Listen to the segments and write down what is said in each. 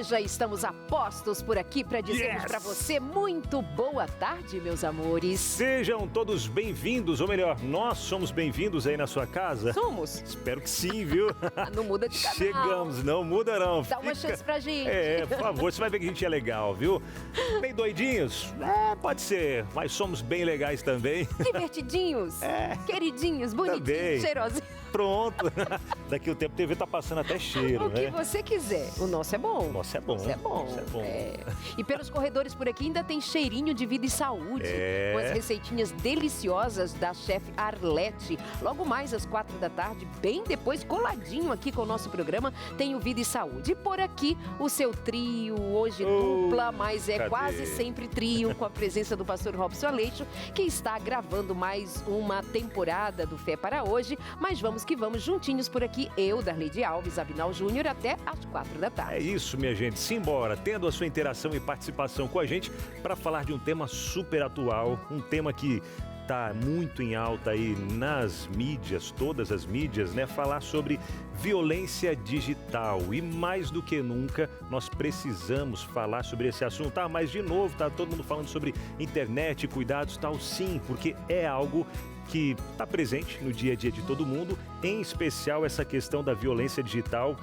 nós já estamos a postos por aqui para dizermos para você muito boa tarde, meus amores. Sejam todos bem-vindos, ou melhor, nós somos bem-vindos aí na sua casa. Somos? Espero que sim, viu? Não muda de canal. Chegamos, não muda não. Dá uma chance pra gente. Por favor, você vai ver que a gente é legal, viu? Bem doidinhos? Pode ser, mas somos bem legais também. Divertidinhos, queridinhos, bonitinhos, cheirosinhos. Pronto. Daqui o tempo a TV tá passando até cheiro, né? O que você quiser. O nosso é bom. O nosso é bom. O nosso é bom. E pelos corredores por aqui ainda tem cheirinho de vida e saúde. Com as receitinhas deliciosas da chefe Arlete. Logo mais às 4 da tarde, bem depois, coladinho aqui com o nosso programa, tem o Vida e Saúde. E por aqui, o seu trio, hoje dupla, mas quase sempre trio, com a presença do pastor Robson Aleixo, que está gravando mais uma temporada do Fé para Hoje. Mas vamos que vamos, juntinhos por aqui, eu, Darleide Alves, Abinal Júnior, até às 4 da tarde. É isso, minha gente. Simbora, tendo a sua interação e participação com a gente para falar de um tema super atual, um tema que está muito em alta aí nas mídias, todas as mídias, né? Falar sobre violência digital. E mais do que nunca, nós precisamos falar sobre esse assunto. Mas de novo, tá todo mundo falando sobre internet, cuidados, tal. Sim, porque é algo que está presente no dia a dia de todo mundo, em especial essa questão da violência digital.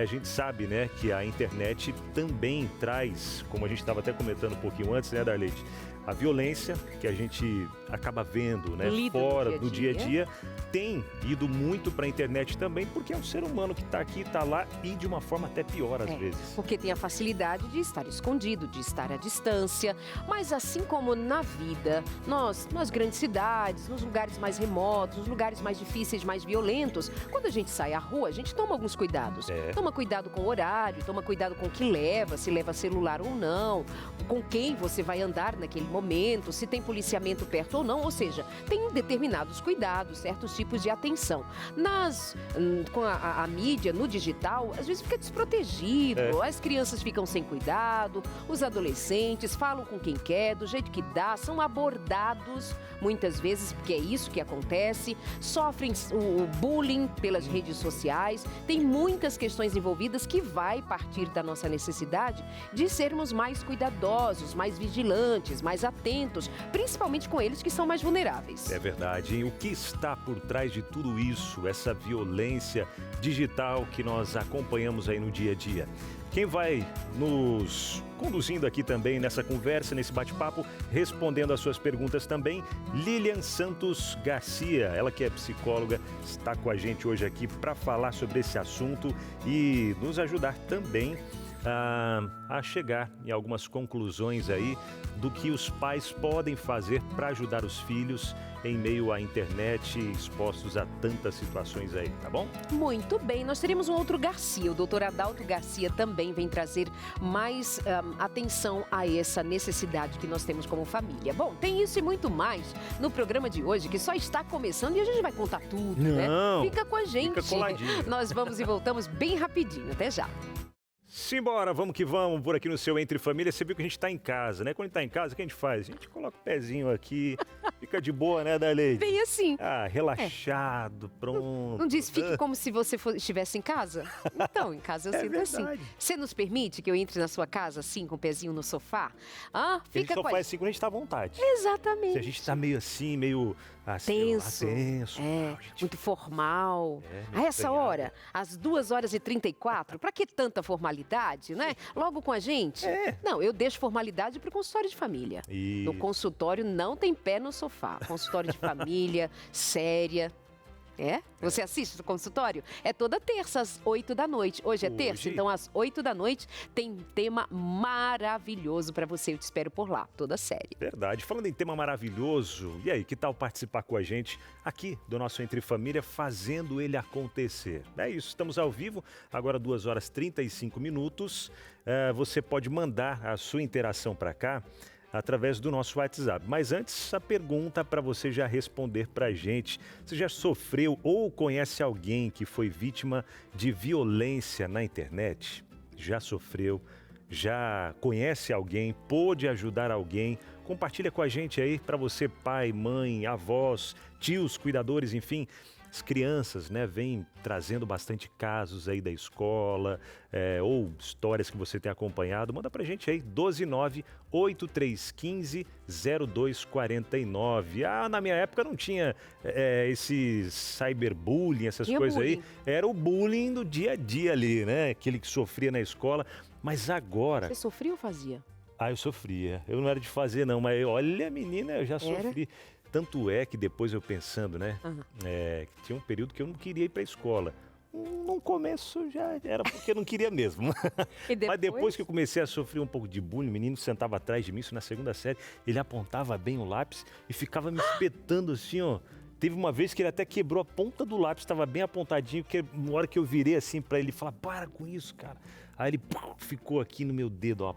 A gente sabe, né, que a internet também traz, como a gente estava até comentando um pouquinho antes, né, Darleide, a violência que a gente acaba vendo, né, fora do dia a dia, tem ido muito para a internet também, porque é um ser humano que está aqui, está lá e de uma forma até pior às vezes. Porque tem a facilidade de estar escondido, de estar à distância, mas assim como na vida, nas grandes cidades, nos lugares mais remotos, nos lugares mais difíceis, mais violentos, quando a gente sai à rua, a gente toma alguns cuidados. Toma cuidado com o horário, toma cuidado com o que leva, se leva celular ou não, com quem você vai andar naquele momento, se tem policiamento perto ou não, ou seja, tem determinados cuidados, certos tipos de atenção. Com a mídia, no digital, às vezes fica desprotegido, as crianças ficam sem cuidado, os adolescentes falam com quem quer, do jeito que dá, são abordados muitas vezes, porque é isso que acontece, sofrem o bullying pelas redes sociais, tem muitas questões envolvidas que vai partir da nossa necessidade de sermos mais cuidadosos, mais vigilantes, mais atentos, principalmente com eles que são mais vulneráveis. É verdade. E o que está por trás de tudo isso, essa violência digital que nós acompanhamos aí no dia a dia? Quem vai nos conduzindo aqui também nessa conversa, nesse bate-papo, respondendo as suas perguntas também, Lilian Santos Garcia, ela que é psicóloga, está com a gente hoje aqui para falar sobre esse assunto e nos ajudar também a chegar em algumas conclusões aí do que os pais podem fazer para ajudar os filhos em meio à internet, expostos a tantas situações aí, tá bom? Muito bem, nós teremos um outro Garcia, o doutor Adalto Garcia também vem trazer mais atenção a essa necessidade que nós temos como família. Bom, tem isso e muito mais no programa de hoje, que só está começando e a gente vai contar tudo, né? Fica com a gente. Fica coladinho. Nós vamos e voltamos bem rapidinho, até já. Simbora, vamos que vamos, por aqui no seu Entre Família. Você viu que a gente tá em casa, né? Quando a gente tá em casa, o que a gente faz? A gente coloca o pezinho aqui, fica de boa, né, Darleide? Bem assim. Relaxado, pronto. Não diz, fique como se você estivesse em casa? Então, em casa eu sinto assim. Você nos permite que eu entre na sua casa assim, com o pezinho no sofá? Fica com a gente. Assim quando a gente tá à vontade. Exatamente. Se a gente tá meio assim, meio tenso. Gente... muito formal. A essa hora, às 2h34, pra que tanta formalidade? Né? Logo com a gente. Não, eu deixo formalidade para o consultório de família. Isso. No consultório não tem pé no sofá. Consultório de família, séria. Você assiste o consultório? É toda terça, às 8 da noite. Hoje é terça, então às 8 da noite tem um tema maravilhoso para você. Eu te espero por lá, toda série. Verdade. Falando em tema maravilhoso, e aí, que tal participar com a gente aqui do nosso Entre Família, fazendo ele acontecer? É isso, estamos ao vivo, agora 2h35. Você pode mandar a sua interação para cá através do nosso WhatsApp. Mas antes, a pergunta para você já responder para a gente. Você já sofreu ou conhece alguém que foi vítima de violência na internet? Já sofreu? Já conhece alguém? Pôde ajudar alguém? Compartilha com a gente aí, para você, pai, mãe, avós, tios, cuidadores, enfim. as crianças, né, vêm trazendo bastante casos aí da escola, ou histórias que você tem acompanhado. Manda pra gente aí, 129-8315-0249. Ah, na minha época não tinha esse cyberbullying, essas coisas aí. Era o bullying do dia a dia ali, né? Aquele que sofria na escola. Mas agora... Você sofria ou fazia? Ah, eu sofria. Eu não era de fazer, não, mas olha, menina, eu já sofri. Tanto é que depois eu pensando, né? Que tinha um período que eu não queria ir pra escola. No começo já era porque eu não queria mesmo. Mas depois que eu comecei a sofrer um pouco de bullying, o menino sentava atrás de mim, isso na segunda série, ele apontava bem o lápis e ficava me espetando assim, ó. Teve uma vez que ele até quebrou a ponta do lápis, estava bem apontadinho, porque na hora que eu virei assim pra ele, falar, para com isso, cara. Aí ele ficou aqui no meu dedo, ó,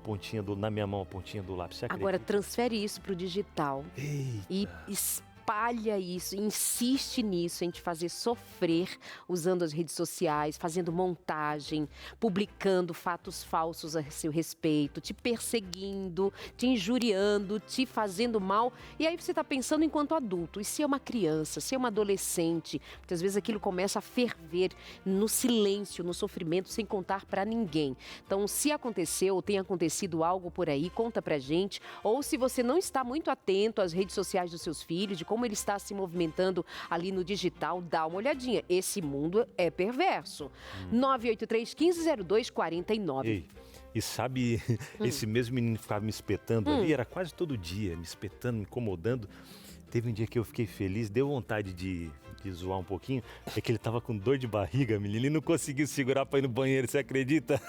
na minha mão, a pontinha do lápis. Agora transfere isso pro digital. Eita. E espalha isso, insiste nisso, em te fazer sofrer usando as redes sociais, fazendo montagem, publicando fatos falsos a seu respeito, te perseguindo, te injuriando, te fazendo mal. E aí você está pensando enquanto adulto, e se é uma criança, se é uma adolescente, muitas vezes aquilo começa a ferver no silêncio, no sofrimento, sem contar para ninguém. Então, se aconteceu ou tem acontecido algo por aí, conta pra gente. Ou se você não está muito atento às redes sociais dos seus filhos, de como ele está se movimentando ali no digital, dá uma olhadinha. Esse mundo é perverso. 983-150249. Ei, e sabe, esse mesmo menino ficava me espetando ali, era quase todo dia, me espetando, me incomodando. Teve um dia que eu fiquei feliz, deu vontade de zoar um pouquinho, é que ele tava com dor de barriga, menino, e não conseguiu segurar pra ir no banheiro, você acredita?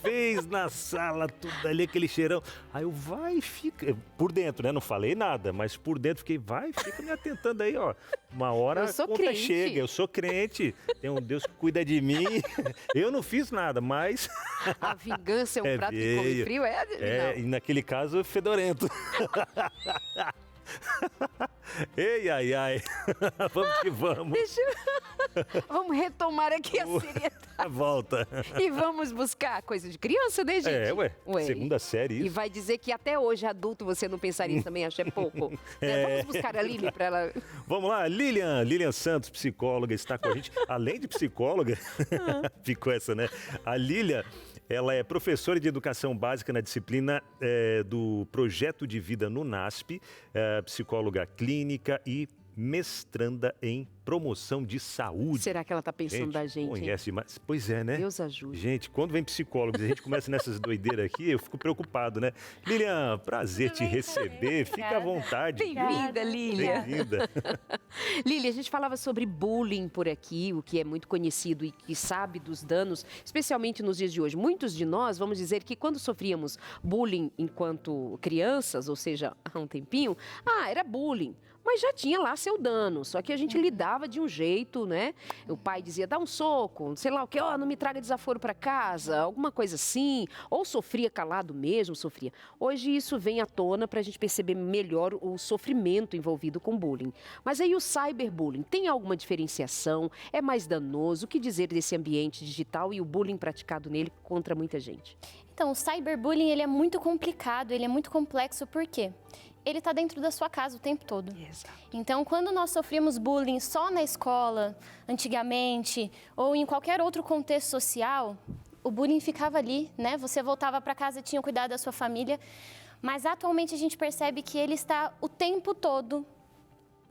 Fez na sala, tudo ali, aquele cheirão. Aí eu, vai, fica, por dentro, né, não falei nada, mas por dentro fiquei, vai, fica me atentando aí, ó. Uma hora a conta chega, eu sou crente, tem um Deus que cuida de mim, eu não fiz nada, mas... A vingança é um prato que come frio, e naquele caso, fedorento. Ei, ai, ai. Vamos que vamos. Vamos retomar aqui a seriedade. Volta. E vamos buscar coisa de criança, né, gente? Ué. Segunda série, isso. E vai dizer que até hoje, adulto, você não pensaria isso também, acha pouco. Vamos buscar a Lili para ela... Vamos lá, Lilian Santos, psicóloga, está com a gente. Além de psicóloga, ficou essa, né? A Lilian... Ela é professora de educação básica na disciplina do Projeto de Vida no NASP, psicóloga clínica e mestranda em promoção de saúde. Será que ela está pensando da gente? Conhece mais? Pois é, né? Deus ajude. Gente, quando vem psicólogos e a gente começa nessas doideiras aqui, eu fico preocupado, né? Lilian, prazer te receber. Fica à vontade. Bem-vinda, Lilian. Bem-vinda. Lilian, a gente falava sobre bullying por aqui, o que é muito conhecido e que sabe dos danos, especialmente nos dias de hoje. Muitos de nós, vamos dizer que quando sofríamos bullying enquanto crianças, ou seja, há um tempinho, era bullying. Mas já tinha lá seu dano, só que a gente lidava de um jeito, né? O pai dizia, dá um soco, sei lá o quê, não me traga desaforo para casa, alguma coisa assim. Ou sofria calado mesmo, sofria. Hoje isso vem à tona para a gente perceber melhor o sofrimento envolvido com bullying. Mas aí o cyberbullying, tem alguma diferenciação? É mais danoso? O que dizer desse ambiente digital e o bullying praticado nele contra muita gente? Então, o cyberbullying, ele é muito complicado, ele é muito complexo, por quê? Ele está dentro da sua casa o tempo todo. Exato. Então, quando nós sofríamos bullying só na escola, antigamente, ou em qualquer outro contexto social, o bullying ficava ali, né? Você voltava para casa, tinha cuidado da sua família, mas atualmente a gente percebe que ele está o tempo todo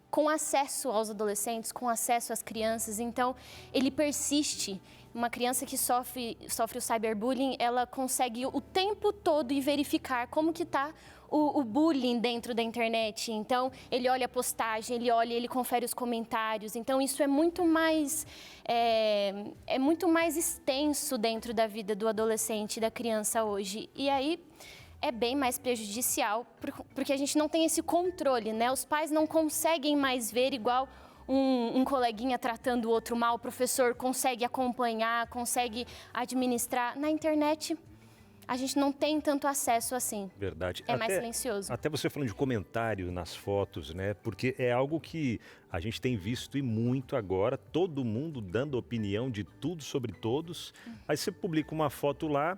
com acesso aos adolescentes, com acesso às crianças, então ele persiste. Uma criança que sofre o cyberbullying, ela consegue o tempo todo ir verificar como que está o bullying dentro da internet. Então, ele olha a postagem, ele confere os comentários. Então, isso é muito mais extenso dentro da vida do adolescente e da criança hoje. E aí é bem mais prejudicial, porque a gente não tem esse controle, né? Os pais não conseguem mais ver igual um coleguinha tratando o outro mal, o professor consegue acompanhar, consegue administrar. Na internet, a gente não tem tanto acesso assim. Verdade. É mais silencioso. Até você falando de comentário nas fotos, né? Porque é algo que a gente tem visto e muito agora, todo mundo dando opinião de tudo sobre todos. Aí você publica uma foto lá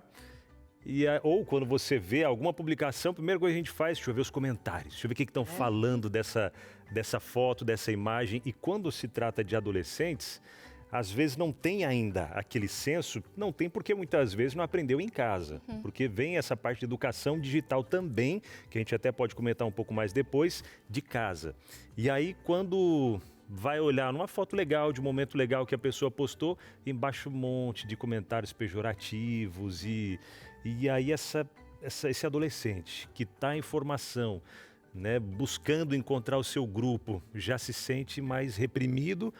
Ou quando você vê alguma publicação, a primeira coisa que a gente faz, deixa eu ver os comentários, deixa eu ver o que estão falando dessa foto, dessa imagem. E quando se trata de adolescentes, às vezes não tem ainda aquele senso, não tem porque muitas vezes não aprendeu em casa. Porque vem essa parte de educação digital também, que a gente até pode comentar um pouco mais depois, de casa. E aí quando vai olhar numa foto legal, de um momento legal que a pessoa postou, embaixo um monte de comentários pejorativos e aí esse adolescente que está em formação, né, buscando encontrar o seu grupo, já se sente mais reprimido,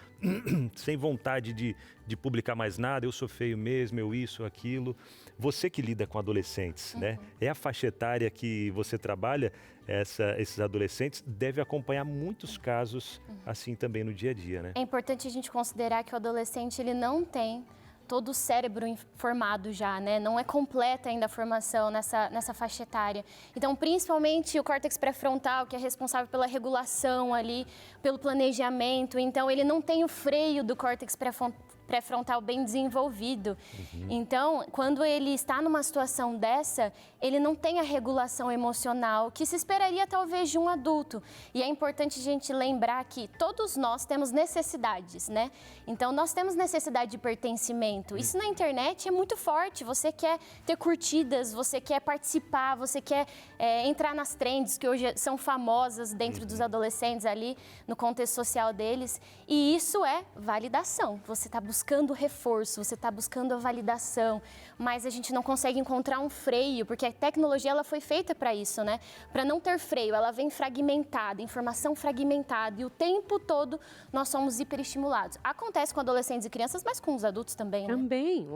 sem vontade de publicar mais nada, eu sou feio mesmo, eu isso, aquilo. Você que lida com adolescentes, né? É a faixa etária que você trabalha, esses adolescentes, deve acompanhar muitos casos assim também no dia a dia, né? É importante a gente considerar que o adolescente, ele não tem todo o cérebro formado já, né? Não é completa ainda a formação nessa faixa etária. Então, principalmente o córtex pré-frontal, que é responsável pela regulação ali, pelo planejamento. Então, ele não tem o freio do córtex pré-frontal bem desenvolvido. Então, quando ele está numa situação dessa, ele não tem a regulação emocional que se esperaria talvez de um adulto. E é importante a gente lembrar que todos nós temos necessidades, né? Então, nós temos necessidade de pertencimento. Isso na internet é muito forte. Você quer ter curtidas, você quer participar, você quer entrar nas trends que hoje são famosas dentro dos adolescentes ali, no contexto social deles. E isso é validação. Você está buscando reforço, você está buscando a validação, mas a gente não consegue encontrar um freio, porque a tecnologia ela foi feita para isso, né? Para não ter freio, ela vem fragmentada, informação fragmentada, e o tempo todo nós somos hiperestimulados. Acontece com adolescentes e crianças, mas com os adultos também, né? Também.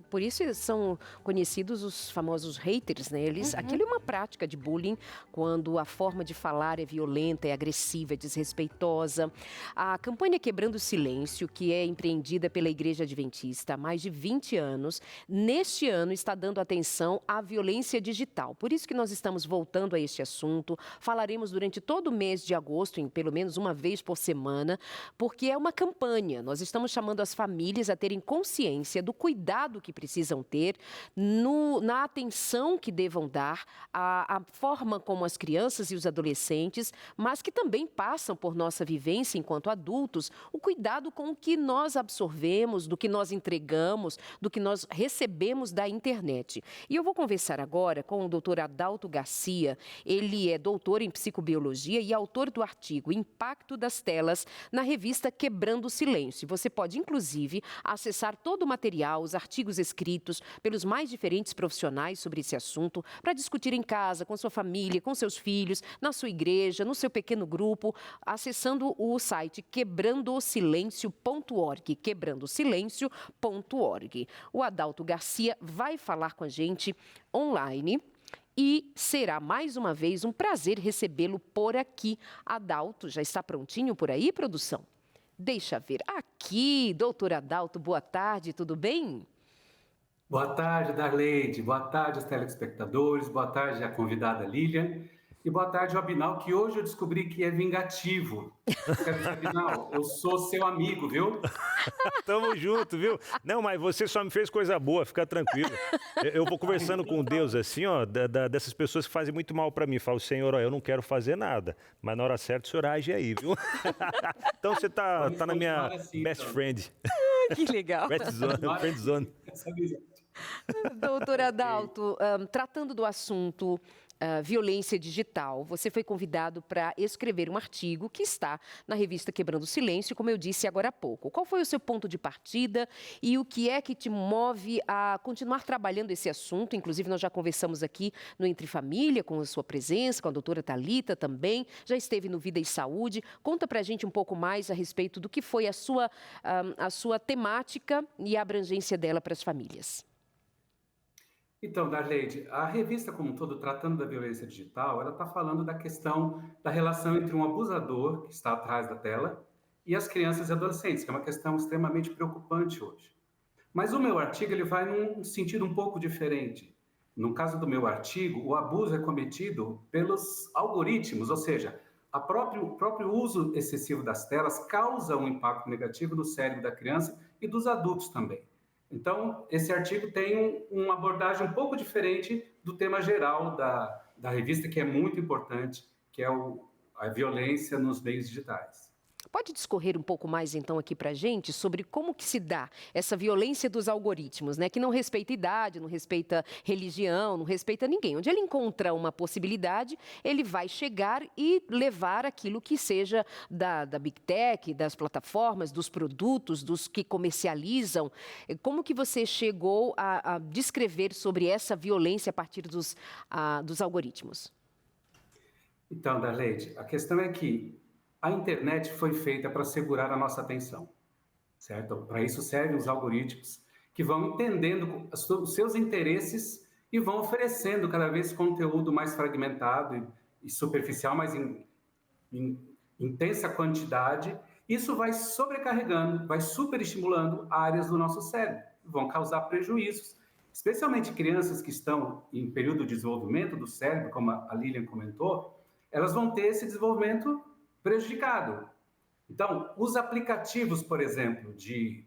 Por isso são conhecidos os famosos haters, né? Aquilo é uma prática de bullying, quando a forma de falar é violenta, é agressiva, é desrespeitosa. A campanha Quebrando o Silêncio, que é empreendida pela Igreja Adventista há mais de 20 anos, neste ano está dando atenção à violência digital. Por isso que nós estamos voltando a este assunto. Falaremos durante todo o mês de agosto, em pelo menos uma vez por semana, porque é uma campanha. Nós estamos chamando as famílias a terem consciência do cuidado que precisam ter, na atenção que devam dar, a forma como as crianças e os adolescentes, mas que também passam por nossa vivência enquanto adultos, o cuidado com o que nós absorvemos, do que nós entregamos, do que nós recebemos da internet. E eu vou conversar agora com o doutor Adalto Garcia. Ele é doutor em psicobiologia e autor do artigo Impacto das Telas na revista Quebrando o Silêncio. Você pode, inclusive, acessar todo o material, os artigos escritos pelos mais diferentes profissionais sobre esse assunto, para discutir em casa, com sua família, com seus filhos, na sua igreja, no seu pequeno grupo, acessando o site quebrandosilencio.org, quebrandosilencio.org. O Adalto Garcia vai falar com a gente online e será mais uma vez um prazer recebê-lo por aqui. Adalto, já está prontinho por aí, produção? Deixa ver. Aqui, doutor Adalto, boa tarde, tudo bem? Boa tarde, Darleide. Boa tarde aos telespectadores. Boa tarde à convidada Lilian. E boa tarde ao Abinal, que hoje eu descobri que é vingativo. Quer dizer, Abinal, eu sou seu amigo, viu? Tamo junto, viu? Não, mas você só me fez coisa boa, fica tranquilo. Eu vou conversando com Deus assim, ó, dessas pessoas que fazem muito mal pra mim. Falo, Senhor, ó, eu não quero fazer nada, mas na hora certa o senhor age aí, viu? Então você tá na minha best friend. Que legal. Friend zone. Doutor Adalto, tratando do assunto violência digital, você foi convidado para escrever um artigo que está na revista Quebrando o Silêncio, como eu disse agora há pouco. Qual foi o seu ponto de partida e o que é que te move a continuar trabalhando esse assunto? Inclusive, nós já conversamos aqui no Entre Família, com a sua presença, com a doutora Thalita também, já esteve no Vida e Saúde. Conta para a gente um pouco mais a respeito do que foi a sua temática e a abrangência dela para as famílias. Então, Darleide, a revista como um todo, tratando da violência digital, ela está falando da questão da relação entre um abusador, que está atrás da tela, e as crianças e adolescentes, que é uma questão extremamente preocupante hoje. Mas o meu artigo ele vai num sentido um pouco diferente. No caso do meu artigo, o abuso é cometido pelos algoritmos, ou seja, o próprio uso excessivo das telas causa um impacto negativo no cérebro da criança e dos adultos também. Então, esse artigo tem uma abordagem um pouco diferente do tema geral da revista, que é muito importante, que é a violência nos meios digitais. Pode discorrer um pouco mais, então, aqui para a gente sobre como que se dá essa violência dos algoritmos, né? Que não respeita idade, não respeita religião, não respeita ninguém. Onde ele encontra uma possibilidade, ele vai chegar e levar aquilo que seja da Big Tech, das plataformas, dos produtos, dos que comercializam. Como que você chegou a descrever sobre essa violência a partir dos algoritmos? Então, Darleide, a questão é que a internet foi feita para segurar a nossa atenção, certo? Para isso servem os algoritmos que vão entendendo os seus interesses e vão oferecendo cada vez conteúdo mais fragmentado e superficial, mas em intensa quantidade. Isso vai sobrecarregando, vai superestimulando áreas do nosso cérebro, vão causar prejuízos, especialmente crianças que estão em período de desenvolvimento do cérebro, como a Lilian comentou, elas vão ter esse desenvolvimento prejudicado. Então, os aplicativos, por exemplo, de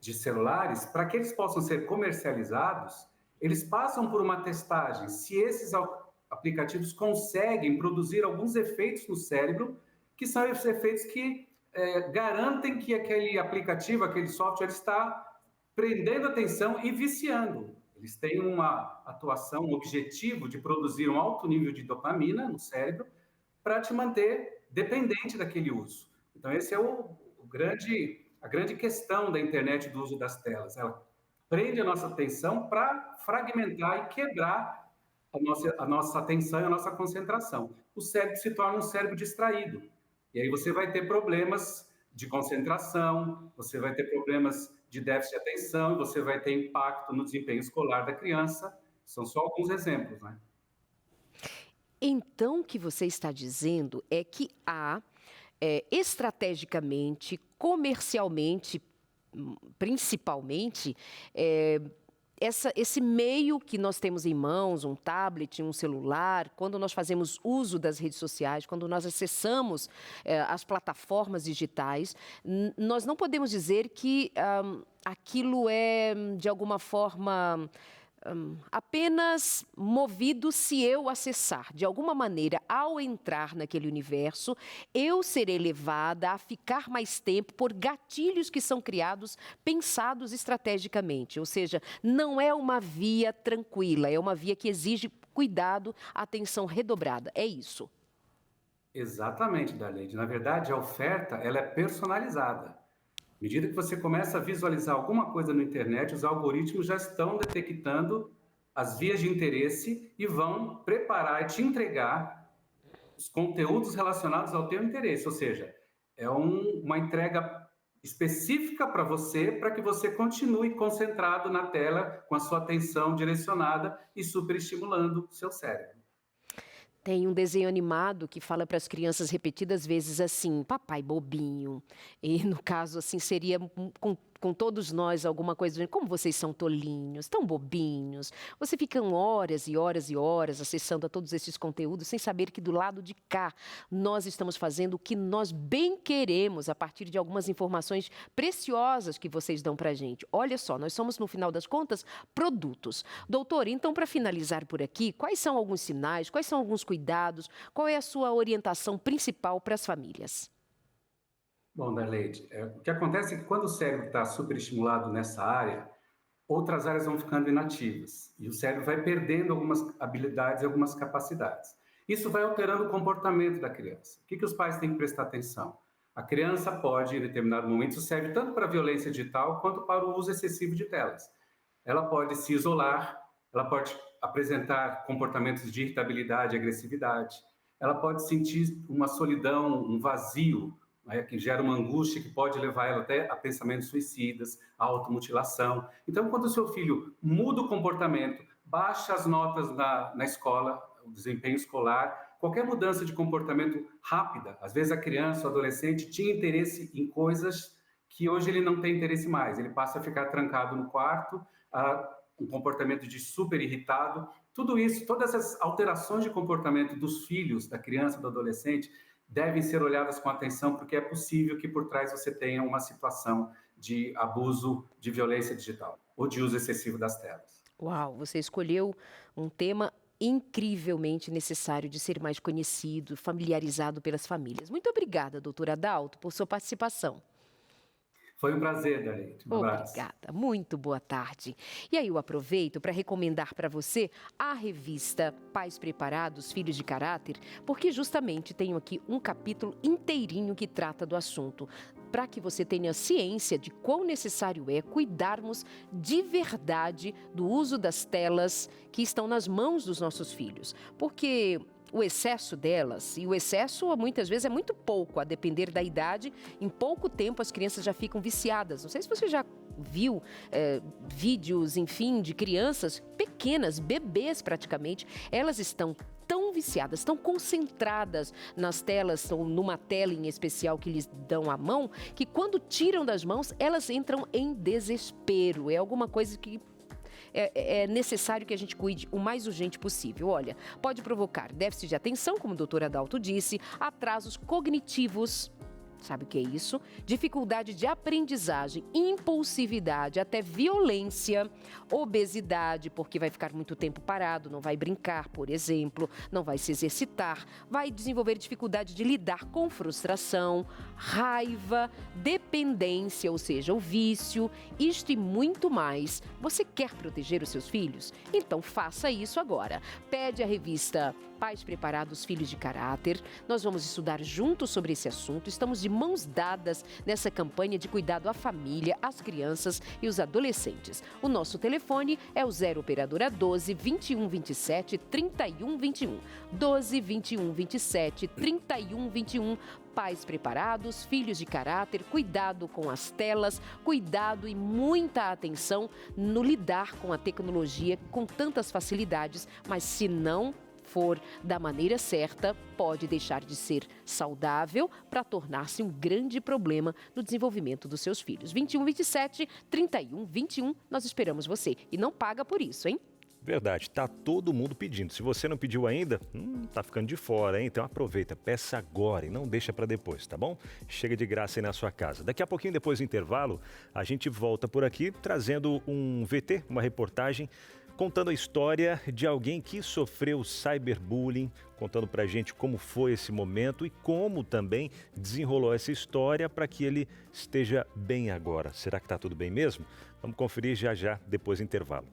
celulares, para que eles possam ser comercializados, eles passam por uma testagem. Se esses aplicativos conseguem produzir alguns efeitos no cérebro, que são esses efeitos que garantem que aquele aplicativo, aquele software está prendendo atenção e viciando. Eles têm uma atuação, um objetivo de produzir um alto nível de dopamina no cérebro para te manter dependente daquele uso. Então, esse é a grande questão da internet, do uso das telas. Ela prende a nossa atenção para fragmentar e quebrar a nossa atenção e a nossa concentração. O cérebro se torna um cérebro distraído. E aí você vai ter problemas de concentração, você vai ter problemas de déficit de atenção, você vai ter impacto no desempenho escolar da criança. São só alguns exemplos, né? Então, o que você está dizendo é que há, estrategicamente, comercialmente, principalmente, esse meio que nós temos em mãos, um tablet, um celular, quando nós fazemos uso das redes sociais, quando nós acessamos as plataformas digitais, nós não podemos dizer que aquilo é, de alguma forma, apenas movido se eu acessar. De alguma maneira, ao entrar naquele universo, eu serei levada a ficar mais tempo por gatilhos que são criados, pensados estrategicamente. Ou seja, não é uma via tranquila, é uma via que exige cuidado, atenção redobrada. É isso. Exatamente, Darleide. Na verdade, a oferta ela é personalizada. À medida que você começa a visualizar alguma coisa na internet, os algoritmos já estão detectando as vias de interesse e vão preparar e te entregar os conteúdos relacionados ao teu interesse. Ou seja, é uma entrega específica para você, para que você continue concentrado na tela, com a sua atenção direcionada e superestimulando o seu cérebro. Tem um desenho animado que fala para as crianças repetidas vezes assim, papai bobinho. E no caso, assim, seria com todos nós alguma coisa, de como vocês são tolinhos, tão bobinhos. Você ficam horas e horas e horas acessando a todos esses conteúdos sem saber que do lado de cá nós estamos fazendo o que nós bem queremos a partir de algumas informações preciosas que vocês dão para a gente. Olha só, nós somos, no final das contas, produtos. Doutor, então, para finalizar por aqui, quais são alguns sinais, quais são alguns cuidados, qual é a sua orientação principal para as famílias? Bom, Darleide, o que acontece é que quando o cérebro está superestimulado nessa área, outras áreas vão ficando inativas e o cérebro vai perdendo algumas habilidades e algumas capacidades. Isso vai alterando o comportamento da criança. O que os pais têm que prestar atenção? A criança pode, em determinado momento, isso serve tanto para a violência digital quanto para o uso excessivo de telas. Ela pode se isolar, ela pode apresentar comportamentos de irritabilidade e agressividade, ela pode sentir uma solidão, um vazio, que gera uma angústia que pode levar ela até a pensamentos suicidas, a automutilação. Então, quando o seu filho muda o comportamento, baixa as notas na escola, o desempenho escolar, qualquer mudança de comportamento rápida, às vezes a criança, o adolescente tinha interesse em coisas que hoje ele não tem interesse mais, ele passa a ficar trancado no quarto, um comportamento de super irritado, tudo isso, todas essas alterações de comportamento dos filhos, da criança, do adolescente, devem ser olhadas com atenção, porque é possível que por trás você tenha uma situação de abuso de violência digital ou de uso excessivo das telas. Uau, você escolheu um tema incrivelmente necessário de ser mais conhecido, familiarizado pelas famílias. Muito obrigada, doutora Adalto, por sua participação. Foi um prazer, Darleide. Um abraço. Obrigada, muito boa tarde. E aí eu aproveito para recomendar para você a revista Pais Preparados, Filhos de Caráter, porque justamente tenho aqui um capítulo inteirinho que trata do assunto, para que você tenha ciência de quão necessário é cuidarmos de verdade do uso das telas que estão nas mãos dos nossos filhos. Porque o excesso delas, e o excesso muitas vezes é muito pouco, a depender da idade, em pouco tempo as crianças já ficam viciadas. Não sei se você já viu vídeos, enfim, de crianças pequenas, bebês praticamente, elas estão tão viciadas, tão concentradas nas telas ou numa tela em especial que lhes dão à mão, que quando tiram das mãos, elas entram em desespero. É alguma coisa que é necessário que a gente cuide o mais urgente possível. Olha, pode provocar déficit de atenção, como o doutor Adalto disse, atrasos cognitivos. Sabe o que é isso? Dificuldade de aprendizagem, impulsividade, até violência, obesidade, porque vai ficar muito tempo parado, não vai brincar, por exemplo, não vai se exercitar, vai desenvolver dificuldade de lidar com frustração, raiva, dependência, ou seja, o vício, isto e muito mais. Você quer proteger os seus filhos? Então faça isso agora. Pede a revista Pais Preparados, Filhos de Caráter. Nós vamos estudar juntos sobre esse assunto. Estamos de mãos dadas nessa campanha de cuidado à família, às crianças e os adolescentes. O nosso telefone é o 0 operadora 12 21 27 31 21. 12 21 27 31 21. Pais Preparados, Filhos de Caráter, cuidado com as telas, cuidado e muita atenção no lidar com a tecnologia com tantas facilidades, mas se não for da maneira certa, pode deixar de ser saudável para tornar-se um grande problema no desenvolvimento dos seus filhos. 21 27 31 21, nós esperamos você. E não paga por isso, hein? Verdade, tá todo mundo pedindo. Se você não pediu ainda, tá ficando de fora, hein? Então aproveita, peça agora e não deixa para depois, tá bom? Chega de graça aí na sua casa. Daqui a pouquinho, depois do intervalo, a gente volta por aqui trazendo um VT, uma reportagem, contando a história de alguém que sofreu cyberbullying, contando pra gente como foi esse momento e como também desenrolou essa história para que ele esteja bem agora. Será que tá tudo bem mesmo? Vamos conferir já, depois do intervalo.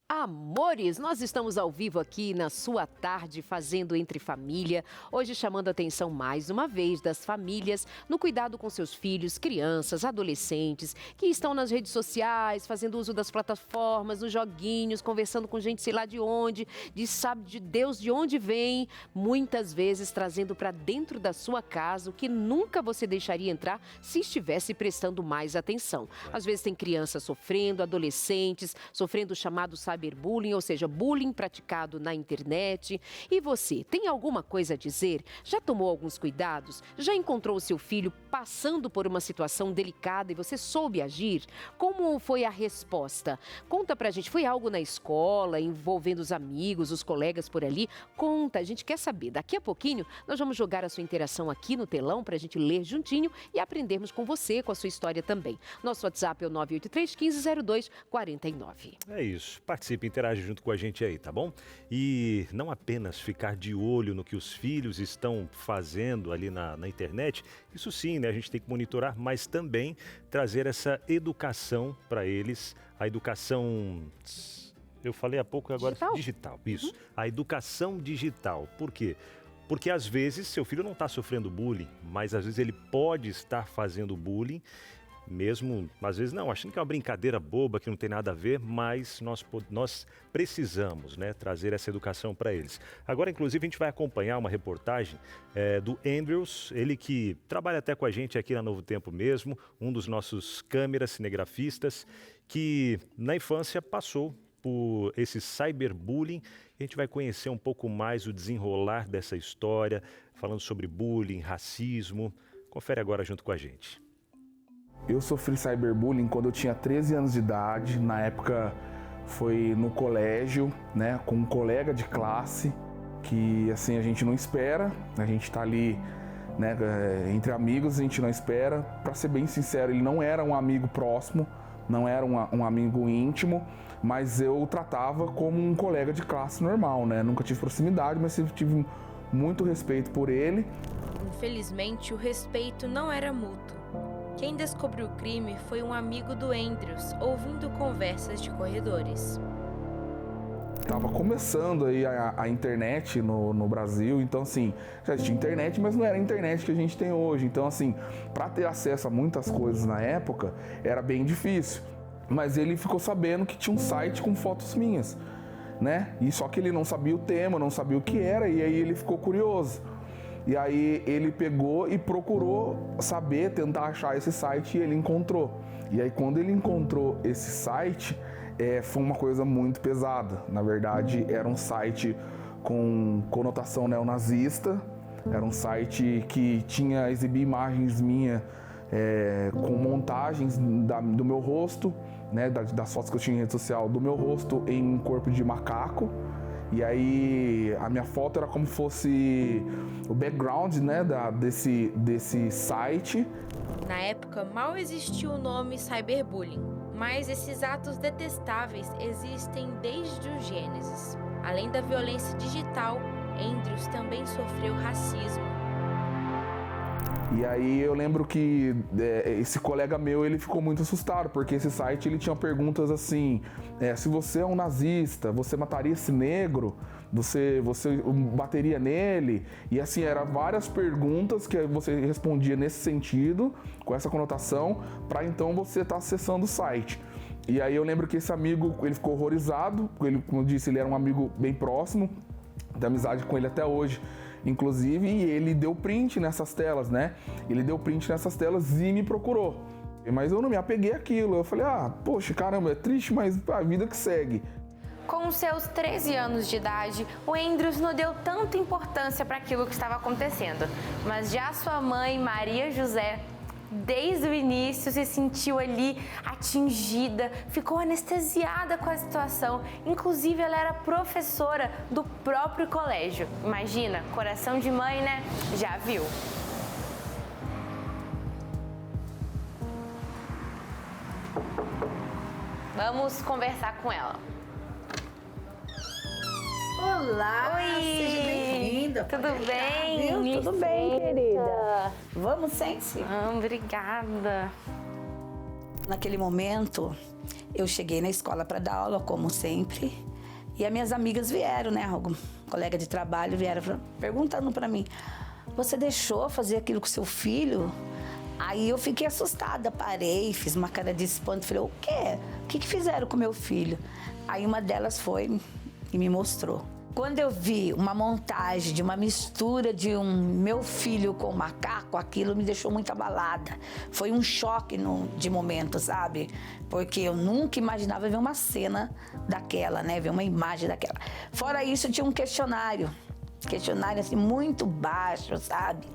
Amores, nós estamos ao vivo aqui na sua tarde, fazendo Entre Família, hoje chamando a atenção mais uma vez das famílias no cuidado com seus filhos, crianças, adolescentes, que estão nas redes sociais, fazendo uso das plataformas, dos joguinhos, conversando com gente sei lá de onde, sabe de Deus de onde vem, muitas vezes trazendo para dentro da sua casa o que nunca você deixaria entrar se estivesse prestando mais atenção. Às vezes tem crianças sofrendo, adolescentes sofrendo o chamado cyberbullying, ou seja, bullying praticado na internet. E você, tem alguma coisa a dizer? Já tomou alguns cuidados? Já encontrou o seu filho passando por uma situação delicada e você soube agir? Como foi a resposta? Conta pra gente, foi algo na escola, envolvendo os amigos, os colegas por ali? Conta, a gente quer saber. Daqui a pouquinho, nós vamos jogar a sua interação aqui no telão pra gente ler juntinho e aprendermos com você, com a sua história também. Nosso WhatsApp é o 983 15 02 49. É isso, participe, interage junto com a gente aí, tá bom? E não apenas ficar de olho no que os filhos estão fazendo ali na internet, isso sim, né? A gente tem que monitorar, mas também trazer essa educação para eles, a educação... Eu falei há pouco agora digital, isso. A educação digital. Por quê? Porque às vezes seu filho não está sofrendo bullying, mas às vezes ele pode estar fazendo bullying, mesmo, às vezes não, achando que é uma brincadeira boba, que não tem nada a ver, mas nós precisamos, né, trazer essa educação para eles. Agora, inclusive, a gente vai acompanhar uma reportagem do Andrews, ele que trabalha até com a gente aqui na Novo Tempo mesmo, um dos nossos câmeras cinegrafistas, que na infância passou por esse cyberbullying. A gente vai conhecer um pouco mais o desenrolar dessa história, falando sobre bullying, racismo. Confere agora junto com a gente. Eu sofri cyberbullying quando eu tinha 13 anos de idade. Na época foi no colégio, né, com um colega de classe que assim a gente não espera. A gente está ali né? Entre amigos a gente não espera. Para ser bem sincero, ele não era um amigo próximo, não era um amigo íntimo, mas eu o tratava como um colega de classe normal, né? Nunca tive proximidade, mas sempre tive muito respeito por ele. Infelizmente, o respeito não era mútuo. Quem descobriu o crime foi um amigo do Andrews, ouvindo conversas de corredores. Tava começando aí a internet no Brasil, então assim, já existia internet, mas não era a internet que a gente tem hoje. Então assim, para ter acesso a muitas coisas na época, era bem difícil. Mas ele ficou sabendo que tinha um site com fotos minhas, né? E só que ele não sabia o tema, não sabia o que era, e aí ele ficou curioso. E aí ele pegou e procurou saber, tentar achar esse site, e ele encontrou. E aí quando ele encontrou esse site, foi uma coisa muito pesada. Na verdade, era um site com conotação neonazista, era um site que exibia imagens minhas com montagens do meu rosto, né, das fotos que eu tinha em rede social, do meu rosto em corpo de macaco. E aí a minha foto era como se fosse o background, né, desse site. Na época, mal existia o nome cyberbullying, mas esses atos detestáveis existem desde o Gênesis. Além da violência digital, Andrews também sofreu racismo. E aí eu lembro que esse colega meu, ele ficou muito assustado, porque esse site ele tinha perguntas assim, se você é um nazista, você mataria esse negro? Você bateria nele? E assim, eram várias perguntas que você respondia nesse sentido, com essa conotação, para então você estar acessando o site. E aí eu lembro que esse amigo, ele ficou horrorizado, ele, como eu disse, ele era um amigo bem próximo, de amizade com ele até hoje, inclusive, e ele deu print nessas telas, né? Ele deu print nessas telas e me procurou. Mas eu não me apeguei àquilo, eu falei, poxa, caramba, é triste, mas a vida que segue. Com seus 13 anos de idade, o Andrews não deu tanta importância para aquilo que estava acontecendo. Mas já sua mãe, Maria José, desde o início se sentiu ali atingida, ficou anestesiada com a situação. Inclusive, ela era professora do próprio colégio. Imagina, coração de mãe, né? Já viu? Vamos conversar com ela. Olá, Oi, seja bem-vinda. Tudo bem? Viu? Tudo bem, querida. Vamos, Sense? Obrigada. Naquele momento, eu cheguei na escola para dar aula, como sempre, e as minhas amigas vieram, né? Algum colega de trabalho vieram perguntando para mim, você deixou fazer aquilo com seu filho? Aí eu fiquei assustada, parei, fiz uma cara de espanto, falei, o quê? O que fizeram com meu filho? Aí uma delas foi e me mostrou. Quando eu vi uma montagem de uma mistura de meu filho com um macaco, aquilo me deixou muito abalada. Foi um choque de momento, sabe? Porque eu nunca imaginava ver uma cena daquela, né? Ver uma imagem daquela. Fora isso, tinha um questionário assim muito baixo, sabe?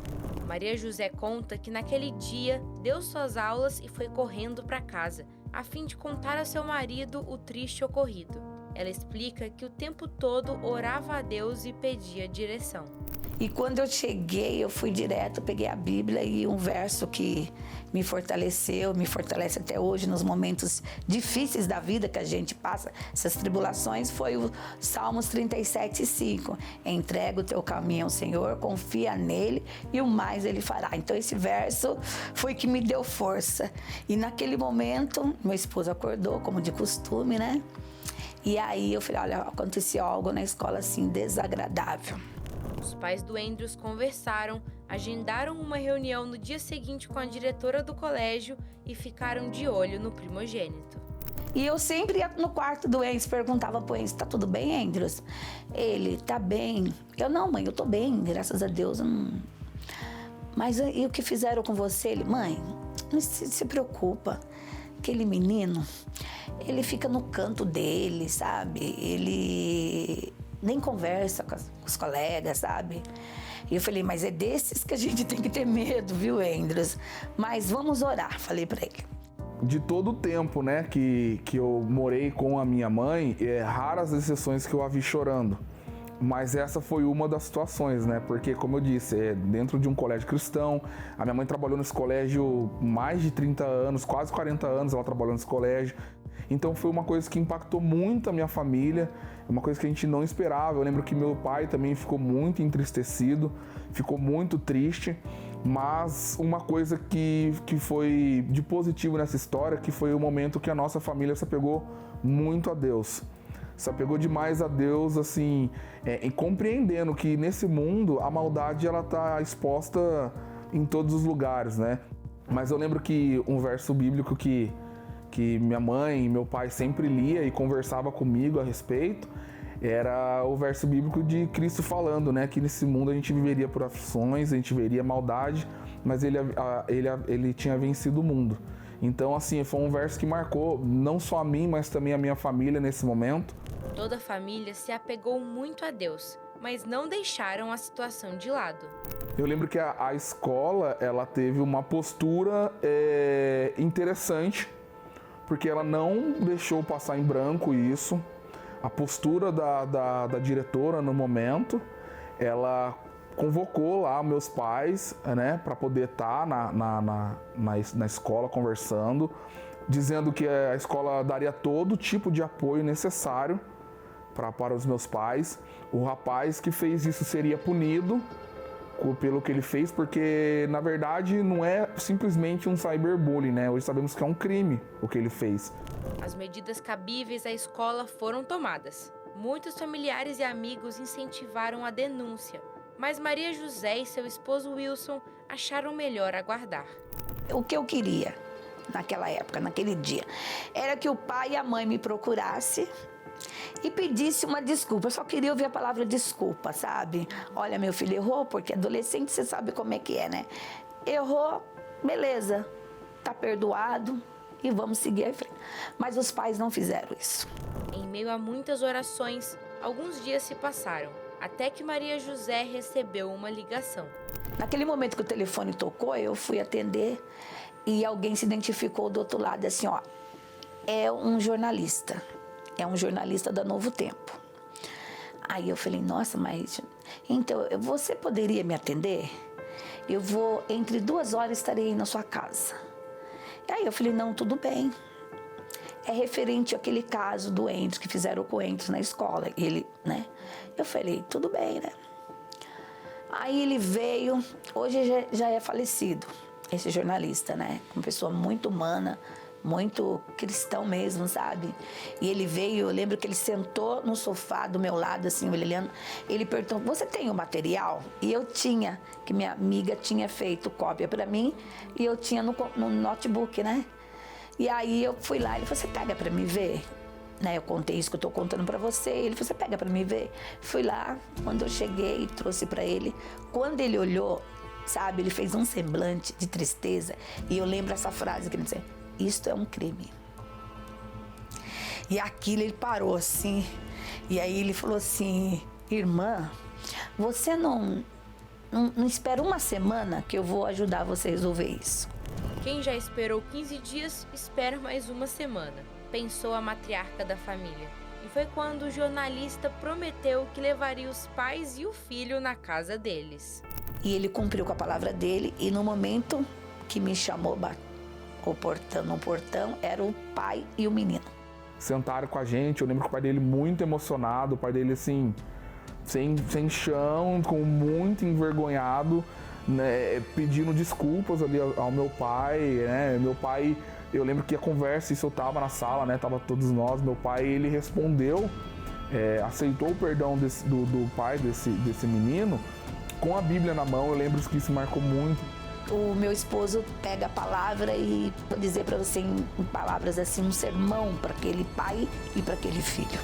Maria José conta que naquele dia deu suas aulas e foi correndo para casa, a fim de contar a seu marido o triste ocorrido. Ela explica que o tempo todo orava a Deus e pedia direção. E quando eu cheguei, eu fui direto, peguei a Bíblia e um verso que me fortaleceu, me fortalece até hoje nos momentos difíceis da vida que a gente passa, essas tribulações, foi o Salmos 37:5. Entrega o teu caminho ao Senhor, confia nele e o mais ele fará. Então esse verso foi que me deu força. E naquele momento, meu esposo acordou, como de costume, né? E aí eu falei, olha, aconteceu algo na escola assim desagradável. Os pais do Andrews conversaram, agendaram uma reunião no dia seguinte com a diretora do colégio e ficaram de olho no primogênito. E eu sempre ia no quarto do Andrews, perguntava pro Andrews, tá tudo bem, Andrews? Ele, tá bem. Eu, não, mãe, eu tô bem, graças a Deus. Mas e o que fizeram com você? Ele, mãe, não se preocupa. Aquele menino, ele fica no canto dele, sabe? Ele nem conversa com os colegas, sabe? E eu falei, mas é desses que a gente tem que ter medo, viu, Andrews? Mas vamos orar, falei pra ele. De todo o tempo, né, que eu morei com a minha mãe, raras exceções que eu a vi chorando. Mas essa foi uma das situações, né? Porque, como eu disse, dentro de um colégio cristão, a minha mãe trabalhou nesse colégio mais de 30 anos, quase 40 anos ela trabalhou nesse colégio. Então foi uma coisa que impactou muito a minha família, uma coisa que a gente não esperava. Eu lembro que meu pai também ficou muito entristecido, ficou muito triste. Mas uma coisa que foi de positivo nessa história, que foi o momento que a nossa família se apegou muito a Deus. Se apegou demais a Deus, assim, compreendendo que nesse mundo a maldade ela tá exposta em todos os lugares, né? Mas eu lembro que um verso bíblico que minha mãe e meu pai sempre lia e conversava comigo a respeito, era o verso bíblico de Cristo falando, né? Que nesse mundo a gente viveria por aflições, a gente veria maldade, mas ele tinha vencido o mundo. Então, assim, foi um verso que marcou não só a mim, mas também a minha família nesse momento. Toda a família se apegou muito a Deus, mas não deixaram a situação de lado. Eu lembro que a escola, ela teve uma postura interessante, porque ela não deixou passar em branco isso. A postura da diretora no momento, ela convocou lá meus pais, né, para poder estar na escola conversando, dizendo que a escola daria todo tipo de apoio necessário para os meus pais. O rapaz que fez isso seria punido pelo que ele fez, porque na verdade não é simplesmente um cyberbullying, né? Hoje sabemos que é um crime o que ele fez. As medidas cabíveis à escola foram tomadas. Muitos familiares e amigos incentivaram a denúncia, mas Maria José e seu esposo Wilson acharam melhor aguardar. O que eu queria naquela época, naquele dia, era que o pai e a mãe me procurassem e pedisse uma desculpa. Eu só queria ouvir a palavra desculpa, sabe? Olha, meu filho errou, porque adolescente você sabe como é que é, né? Errou, beleza, tá perdoado e vamos seguir em frente. Mas os pais não fizeram isso. Em meio a muitas orações, alguns dias se passaram, até que Maria José recebeu uma ligação. Naquele momento que o telefone tocou, eu fui atender e alguém se identificou do outro lado, assim, ó, é um jornalista da Novo Tempo. Aí eu falei, nossa, mas então você poderia me atender? Eu vou, entre 2 horas estarei aí na sua casa. E aí eu falei, não, tudo bem. É referente àquele caso do Endros, que fizeram com o Endros na escola. Ele, né? Eu falei, tudo bem, né? Aí ele veio, hoje já é falecido, esse jornalista, né? Uma pessoa muito humana, muito cristão mesmo, sabe? E ele veio, eu lembro que ele sentou no sofá do meu lado, assim, olhando. Ele perguntou, você tem o material? E eu tinha, que minha amiga tinha feito cópia para mim, e eu tinha no notebook, né? E aí eu fui lá, ele falou, você pega para me ver? Né, eu contei isso que eu tô contando para você, ele falou, você pega para me ver? Fui lá, quando eu cheguei, trouxe para ele. Quando ele olhou, sabe, ele fez um semblante de tristeza, e eu lembro essa frase que ele disse, isto é um crime. E aquilo ele parou assim, e aí ele falou assim, irmã, você não espera uma semana que eu vou ajudar você a resolver isso. Quem já esperou 15 dias, espera mais uma semana, pensou a matriarca da família. E foi quando o jornalista prometeu que levaria os pais e o filho na casa deles. E ele cumpriu com a palavra dele, e no momento que me chamou no portão, era o pai e o menino. Sentaram com a gente, eu lembro que o pai dele muito emocionado, o pai dele assim, sem chão, muito envergonhado, né, pedindo desculpas ali ao meu pai, né, meu pai, eu lembro que a conversa, isso eu tava na sala, né, tava todos nós, meu pai, ele respondeu, aceitou o perdão do pai desse menino, com a Bíblia na mão. Eu lembro que isso marcou muito. O meu esposo pega a palavra e vou dizer para você em palavras assim, um sermão para aquele pai e para aquele filho.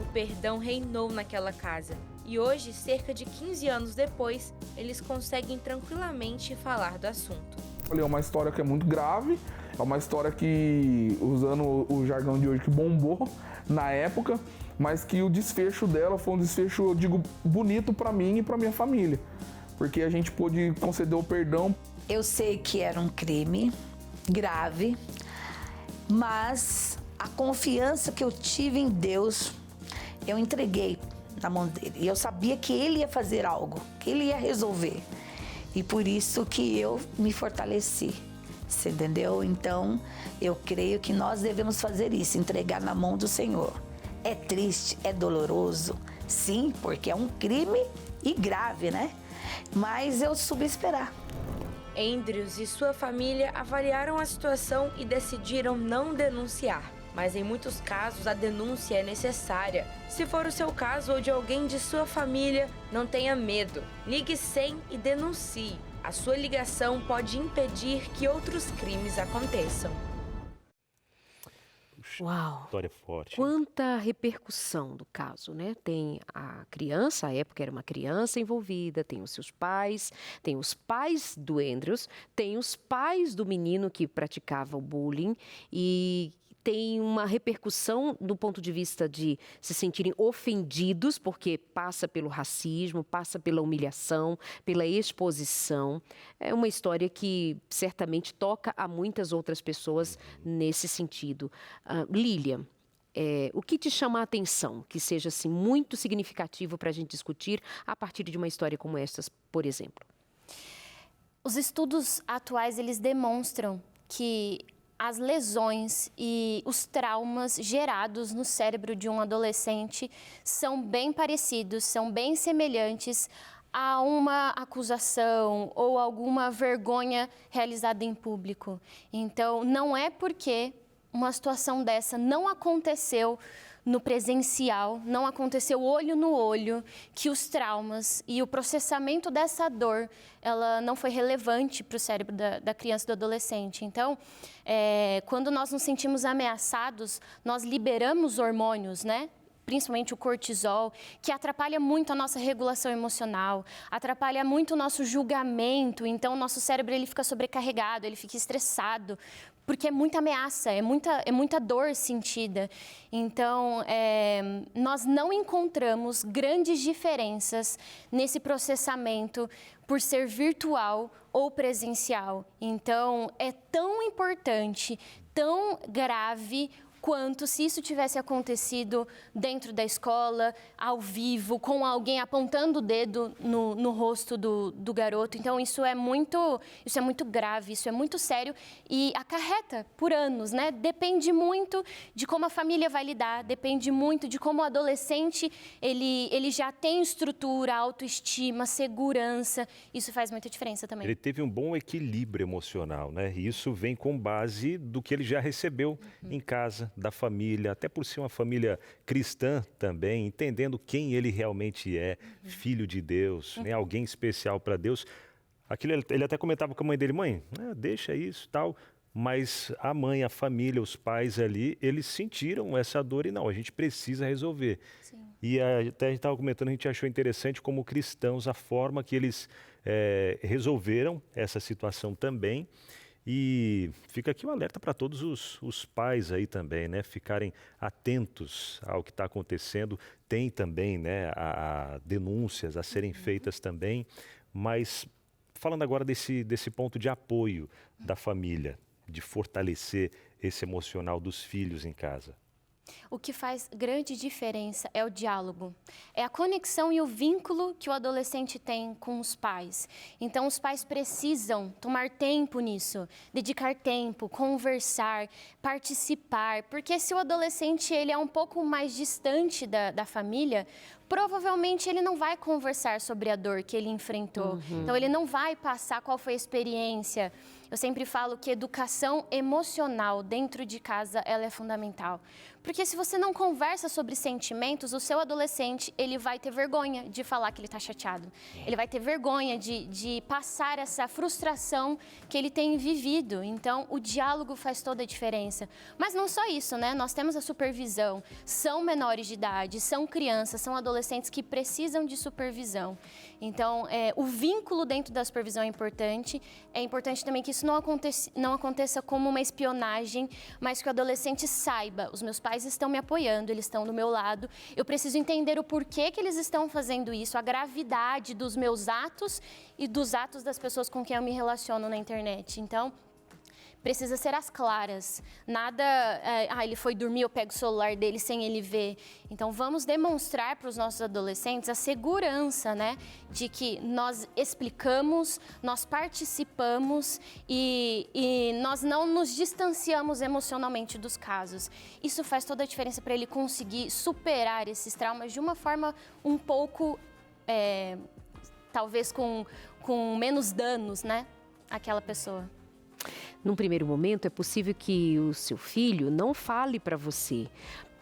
O perdão reinou naquela casa. E hoje, cerca de 15 anos depois, eles conseguem tranquilamente falar do assunto. É uma história que é muito grave, é uma história que, usando o jargão de hoje, que bombou na época, mas que o desfecho dela foi um desfecho, eu digo, bonito para mim e para minha família. Porque a gente pôde conceder o perdão. Eu sei que era um crime grave, mas a confiança que eu tive em Deus, eu entreguei na mão dele. E eu sabia que ele ia fazer algo, que ele ia resolver. E por isso que eu me fortaleci. Você entendeu? Então, eu creio que nós devemos fazer isso, entregar na mão do Senhor. É triste, é doloroso, sim, porque é um crime e grave, né? Mas eu soube esperar. Andrews e sua família avaliaram a situação e decidiram não denunciar. Mas em muitos casos a denúncia é necessária. Se for o seu caso ou de alguém de sua família, não tenha medo. Ligue 100 e denuncie. A sua ligação pode impedir que outros crimes aconteçam. Uau! História forte. Quanta repercussão do caso, né? Tem a criança, à época era uma criança envolvida, tem os seus pais, tem os pais do Andrews, tem os pais do menino que praticava o bullying e tem uma repercussão do ponto de vista de se sentirem ofendidos, porque passa pelo racismo, passa pela humilhação, pela exposição. É uma história que certamente toca a muitas outras pessoas nesse sentido. Lilian, o que te chama a atenção, que seja assim, muito significativo para a gente discutir a partir de uma história como esta, por exemplo? Os estudos atuais, eles demonstram que as lesões e os traumas gerados no cérebro de um adolescente são bem parecidos, são bem semelhantes a uma acusação ou alguma vergonha realizada em público. Então, não é porque uma situação dessa não aconteceu no presencial, não aconteceu olho no olho, que os traumas e o processamento dessa dor, ela não foi relevante para o cérebro da criança e do adolescente. Então, quando nós nos sentimos ameaçados, nós liberamos hormônios, né? Principalmente o cortisol, que atrapalha muito a nossa regulação emocional, atrapalha muito o nosso julgamento. Então, o nosso cérebro ele fica sobrecarregado, ele fica estressado, porque é muita ameaça, é muita dor sentida. Então, nós não encontramos grandes diferenças nesse processamento por ser virtual ou presencial. Então, é tão importante, tão grave quanto se isso tivesse acontecido dentro da escola, ao vivo, com alguém apontando o dedo no rosto do garoto. Então, isso é muito grave, isso é muito sério e acarreta por anos, né? Depende muito de como a família vai lidar, depende muito de como o adolescente ele já tem estrutura, autoestima, segurança. Isso faz muita diferença também. Ele teve um bom equilíbrio emocional, né? E isso vem com base do que ele já recebeu em casa, da família, até por ser uma família cristã também, entendendo quem ele realmente é, filho de Deus, né? Alguém especial para Deus. Ele até comentava com a mãe dele, mãe, deixa isso, tal. Mas a mãe, a família, os pais ali, eles sentiram essa dor e não, a gente precisa resolver. Sim. E até a gente estava comentando, a gente achou interessante como cristãos a forma que eles resolveram essa situação também. E fica aqui um alerta para todos os pais aí também, né? Ficarem atentos ao que está acontecendo. Tem também, né, denúncias a serem feitas também. Mas falando agora desse ponto de apoio da família, de fortalecer esse emocional dos filhos em casa. O que faz grande diferença é o diálogo, é a conexão e o vínculo que o adolescente tem com os pais. Então, os pais precisam tomar tempo nisso, dedicar tempo, conversar, participar, porque se o adolescente ele é um pouco mais distante da família, provavelmente ele não vai conversar sobre a dor que ele enfrentou. Então, ele não vai passar qual foi a experiência. Eu sempre falo que educação emocional dentro de casa, ela é fundamental. Porque se você não conversa sobre sentimentos, o seu adolescente, ele vai ter vergonha de falar que ele está chateado. Ele vai ter vergonha de passar essa frustração que ele tem vivido. Então, o diálogo faz toda a diferença. Mas não só isso, né? Nós temos a supervisão. São menores de idade, são crianças, são adolescentes que precisam de supervisão. Então, o vínculo dentro da supervisão é importante. É importante também que isso não aconteça como uma espionagem, mas que o adolescente saiba, os meus pais estão me apoiando, eles estão do meu lado. Eu preciso entender o porquê que eles estão fazendo isso, a gravidade dos meus atos e dos atos das pessoas com quem eu me relaciono na internet. Então, precisa ser às claras. Nada, ele foi dormir, eu pego o celular dele sem ele ver. Então, vamos demonstrar para os nossos adolescentes a segurança, né, de que nós explicamos, nós participamos e nós não nos distanciamos emocionalmente dos casos. Isso faz toda a diferença para ele conseguir superar esses traumas de uma forma um pouco, talvez com menos danos, né, àquela pessoa. Num primeiro momento, é possível que o seu filho não fale para você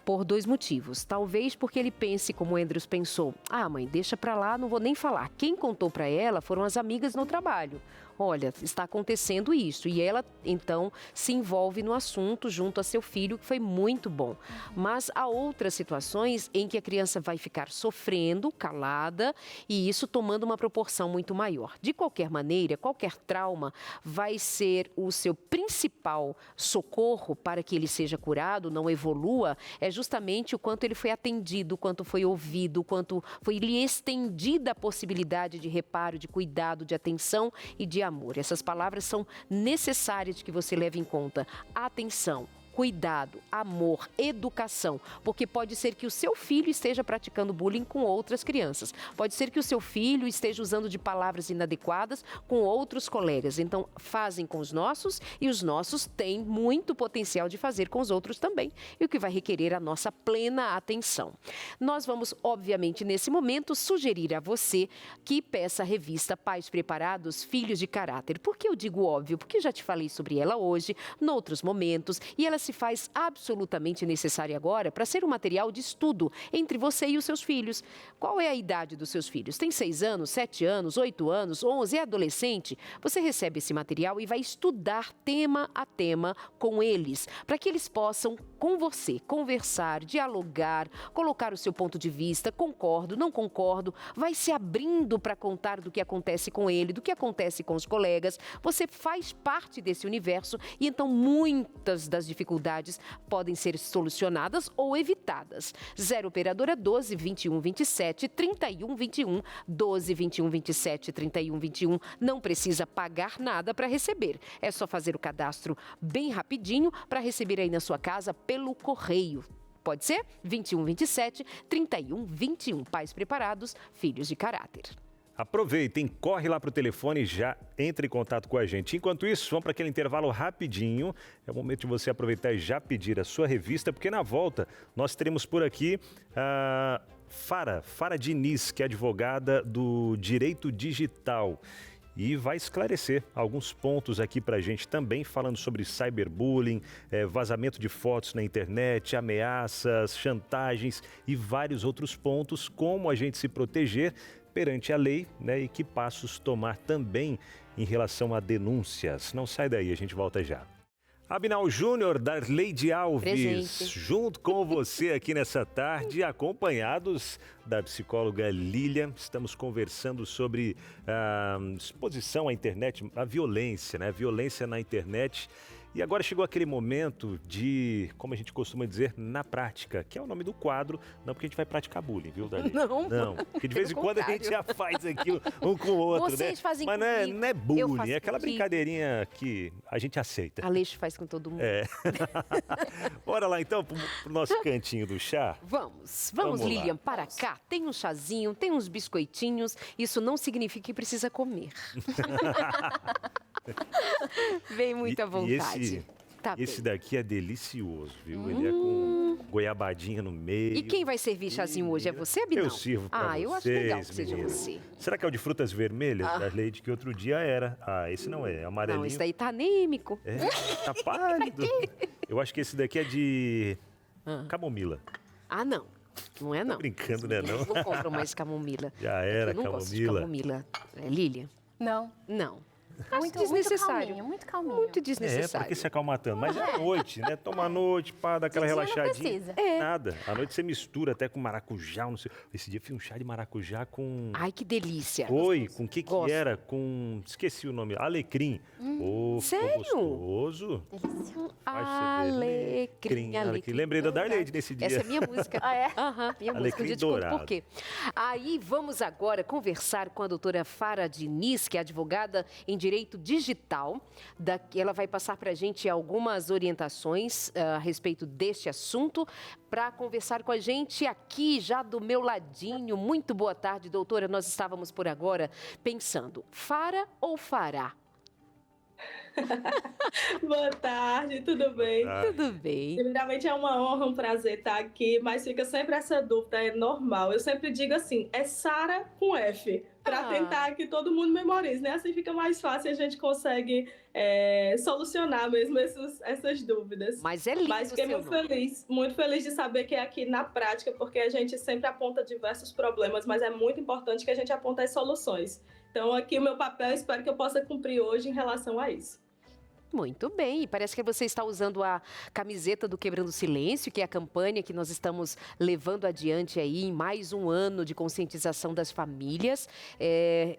por 2 motivos. Talvez porque ele pense como o Andrews pensou. Mãe, deixa para lá, não vou nem falar. Quem contou para ela foram as amigas no trabalho. Olha, está acontecendo isso. E ela, então, se envolve no assunto junto a seu filho, que foi muito bom. Mas há outras situações em que a criança vai ficar sofrendo, calada, e isso tomando uma proporção muito maior. De qualquer maneira, qualquer trauma vai ser o seu principal socorro para que ele seja curado, não evolua, é justamente o quanto ele foi atendido, o quanto foi ouvido, o quanto foi lhe estendida a possibilidade de reparo, de cuidado, de atenção e de amor. Essas palavras são necessárias que você leve em conta. Atenção, cuidado, amor, educação, porque pode ser que o seu filho esteja praticando bullying com outras crianças. Pode ser que o seu filho esteja usando de palavras inadequadas com outros colegas. Então, fazem com os nossos e os nossos têm muito potencial de fazer com os outros também, e o que vai requerer a nossa plena atenção. Nós vamos, obviamente, nesse momento, sugerir a você que peça a revista Pais Preparados, Filhos de Caráter. Por que eu digo óbvio? Porque já te falei sobre ela hoje, noutros momentos, e ela se faz absolutamente necessária agora para ser um material de estudo entre você e os seus filhos. Qual é a idade dos seus filhos? Tem 6 anos, 7 anos, 8 anos, 11, é adolescente? Você recebe esse material e vai estudar tema a tema com eles, para que eles possam, com você, conversar, dialogar, colocar o seu ponto de vista, concordo, não concordo, vai se abrindo para contar do que acontece com ele, do que acontece com os colegas. Você faz parte desse universo e então muitas das dificuldades podem ser solucionadas ou evitadas. 0 operadora 12 21 27 31 21, 12 21 27 31 21. Não precisa pagar nada para receber. É só fazer o cadastro bem rapidinho para receber aí na sua casa pelo correio. Pode ser? 21 27 31 21. Pais Preparados, Filhos de Caráter. Aproveitem, corre lá para o telefone e já entre em contato com a gente. Enquanto isso, vamos para aquele intervalo rapidinho. É o momento de você aproveitar e já pedir a sua revista, porque na volta nós teremos por aqui a Fara Diniz, que é advogada do Direito Digital. E vai esclarecer alguns pontos aqui para a gente também, falando sobre cyberbullying, vazamento de fotos na internet, ameaças, chantagens e vários outros pontos, como a gente se proteger perante a lei, né, e que passos tomar também em relação a denúncias. Não sai daí, a gente volta já. Abinal Júnior, Darleide Alves, presente, junto com você aqui nessa tarde, acompanhados da psicóloga Lília. Estamos conversando sobre a exposição à internet, a violência, né? Violência na internet. E agora chegou aquele momento de, como a gente costuma dizer, na prática, que é o nome do quadro. Não porque a gente vai praticar bullying, viu, Darleide? Não, porque de vez em quando a gente já faz aqui um com o outro, vocês né? Fazem Mas comigo. não é bullying, é aquela contigo. Brincadeirinha que a gente aceita. Aleixo faz com todo mundo. Bora lá então pro nosso cantinho do chá. Vamos Vamos lá. Lilian, para cá. Tem um chazinho, tem uns biscoitinhos. Isso não significa que precisa comer. Vem muita vontade. Esse daqui é delicioso, viu? Ele é com goiabadinha no meio. E quem vai servir chazinho hoje? É você, Abinal? Eu sirvo pra vocês, eu acho legal que seja meninas. você. Será que é o de frutas vermelhas, Darleide, que outro dia era? Esse não é amarelinho. Não, esse daí tá anêmico. Tá pálido. Eu acho que esse daqui é de camomila. Não. Não é, não. Tô brincando, né, não? Eu não compro mais camomila. Já era, eu não gosto de camomila. Lilian? Não. Não. Muito desnecessário. Muito calminho. Muito desnecessário. Porque se acalmatando. Mas é à noite, né? Toma à noite, pá, dá aquela De dia não relaxadinha. precisa. Nada. À noite você mistura até com maracujá, não sei. Esse dia eu fiz um chá de maracujá com... Ai, que delícia. Foi, com o que Gosto. era? Com... Esqueci o nome. Alecrim. sério? Ficou gostoso. Alecrim. Lembrei da Darleide nesse dia. Essa é minha música. Minha música. Alecrim Um dia te conto dourado. por quê. Aí vamos agora conversar com a doutora Fara Diniz, que é advogada em direito digital. Ela vai passar para a gente algumas orientações a respeito deste assunto. Para conversar com a gente aqui, já do meu ladinho. Muito boa tarde, doutora. Nós estávamos por agora pensando, Fara ou Fará? Boa tarde, tudo bem? Tudo bem. Primeiramente é uma honra, um prazer estar aqui, mas fica sempre essa dúvida, é normal. Eu sempre digo assim, é Sara com F, para tentar que todo mundo memorize, né? Assim fica mais fácil e a gente consegue solucionar mesmo essas dúvidas. Mas é lindo. Mas fiquei muito feliz de saber que é aqui na prática, porque a gente sempre aponta diversos problemas, mas é muito importante que a gente aponte as soluções. Então aqui o meu papel, espero que eu possa cumprir hoje em relação a isso. Muito bem, e parece que você está usando a camiseta do Quebrando o Silêncio, que é a campanha que nós estamos levando adiante aí em mais um ano de conscientização das famílias,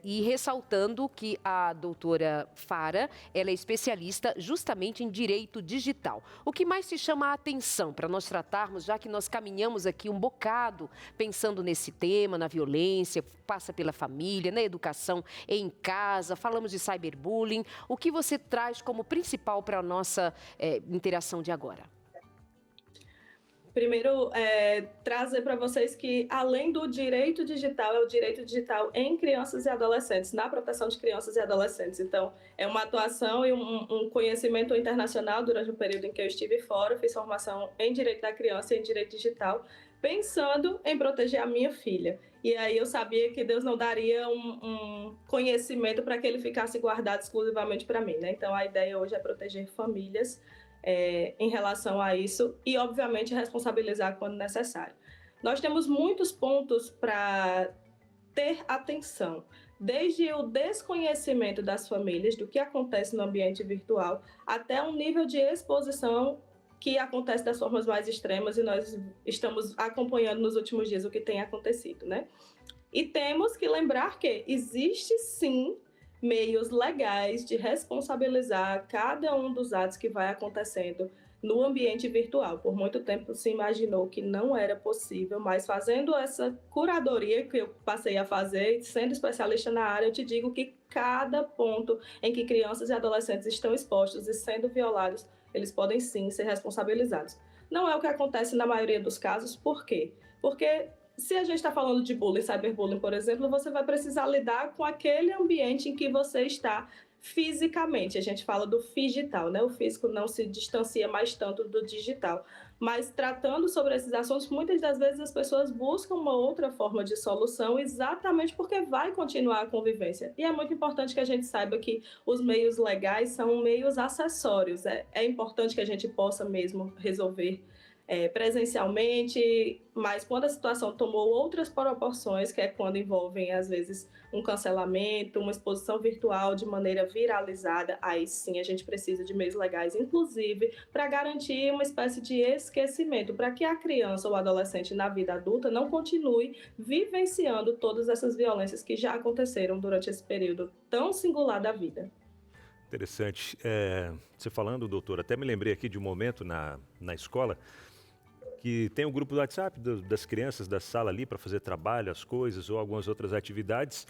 e ressaltando que a doutora Fara, ela é especialista justamente em direito digital. O que mais te chama a atenção para nós tratarmos, já que nós caminhamos aqui um bocado pensando nesse tema, na violência, passa pela família, na educação em casa, falamos de cyberbullying, o que você traz como principal para a nossa interação de agora? Primeiro, trazer para vocês que, além do direito digital, é o direito digital em crianças e adolescentes, na proteção de crianças e adolescentes. Então, é uma atuação e um conhecimento internacional durante o período em que eu estive fora, fiz formação em direito da criança e em direito digital, pensando em proteger a minha filha. E aí eu sabia que Deus não daria um conhecimento para que ele ficasse guardado exclusivamente para mim, né? Então a ideia hoje é proteger famílias em relação a isso e, obviamente, responsabilizar quando necessário. Nós temos muitos pontos para ter atenção, desde o desconhecimento das famílias do que acontece no ambiente virtual até um nível de exposição que acontece das formas mais extremas e nós estamos acompanhando nos últimos dias o que tem acontecido, né? E temos que lembrar que existe sim meios legais de responsabilizar cada um dos atos que vai acontecendo no ambiente virtual. Por muito tempo se imaginou que não era possível, mas fazendo essa curadoria que eu passei a fazer, sendo especialista na área, eu te digo que cada ponto em que crianças e adolescentes estão expostos e sendo violados, eles podem sim ser responsabilizados. Não é o que acontece na maioria dos casos, por quê? Porque se a gente está falando de bullying, cyberbullying, por exemplo, você vai precisar lidar com aquele ambiente em que você está fisicamente. A gente fala do digital, né? O físico não se distancia mais tanto do digital. Mas tratando sobre esses assuntos, muitas das vezes as pessoas buscam uma outra forma de solução exatamente porque vai continuar a convivência. E é muito importante que a gente saiba que os meios legais são meios acessórios. É importante que a gente possa mesmo resolver presencialmente, mas quando a situação tomou outras proporções, que é quando envolvem, às vezes, um cancelamento, uma exposição virtual de maneira viralizada, aí sim a gente precisa de meios legais, inclusive para garantir uma espécie de esquecimento, para que a criança ou o adolescente na vida adulta não continue vivenciando todas essas violências que já aconteceram durante esse período tão singular da vida. Interessante. Você falando, doutor, até me lembrei aqui de um momento na escola que tem um grupo do WhatsApp das crianças da sala ali para fazer trabalho, as coisas ou algumas outras atividades.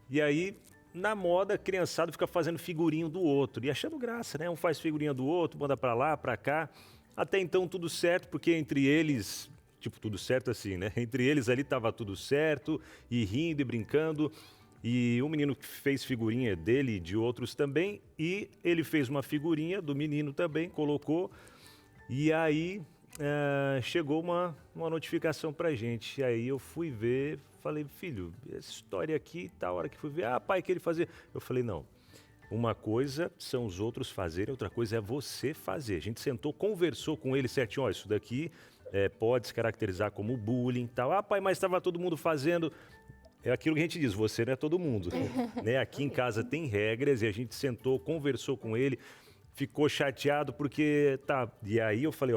E aí, na moda, a criançada fica fazendo figurinho do outro e achando graça, né? Um faz figurinha do outro, manda para lá, para cá. Até então tudo certo, porque entre eles, tipo, tudo certo assim, né? Entre eles ali estava tudo certo, e rindo e brincando. E um menino fez figurinha dele e de outros também, e ele fez uma figurinha do menino também, colocou, e aí chegou uma notificação pra gente. E aí eu fui ver, falei, filho, essa história aqui, tá, a hora que fui ver, pai, que ele fazia. Eu falei, não, uma coisa são os outros fazerem, outra coisa é você fazer. A gente sentou, conversou com ele certinho, isso daqui pode se caracterizar como bullying e tal. Pai, mas estava todo mundo fazendo. É aquilo que a gente diz, você não é todo mundo. Né? Aqui em casa tem regras e a gente sentou, conversou com ele, ficou chateado porque E aí eu falei,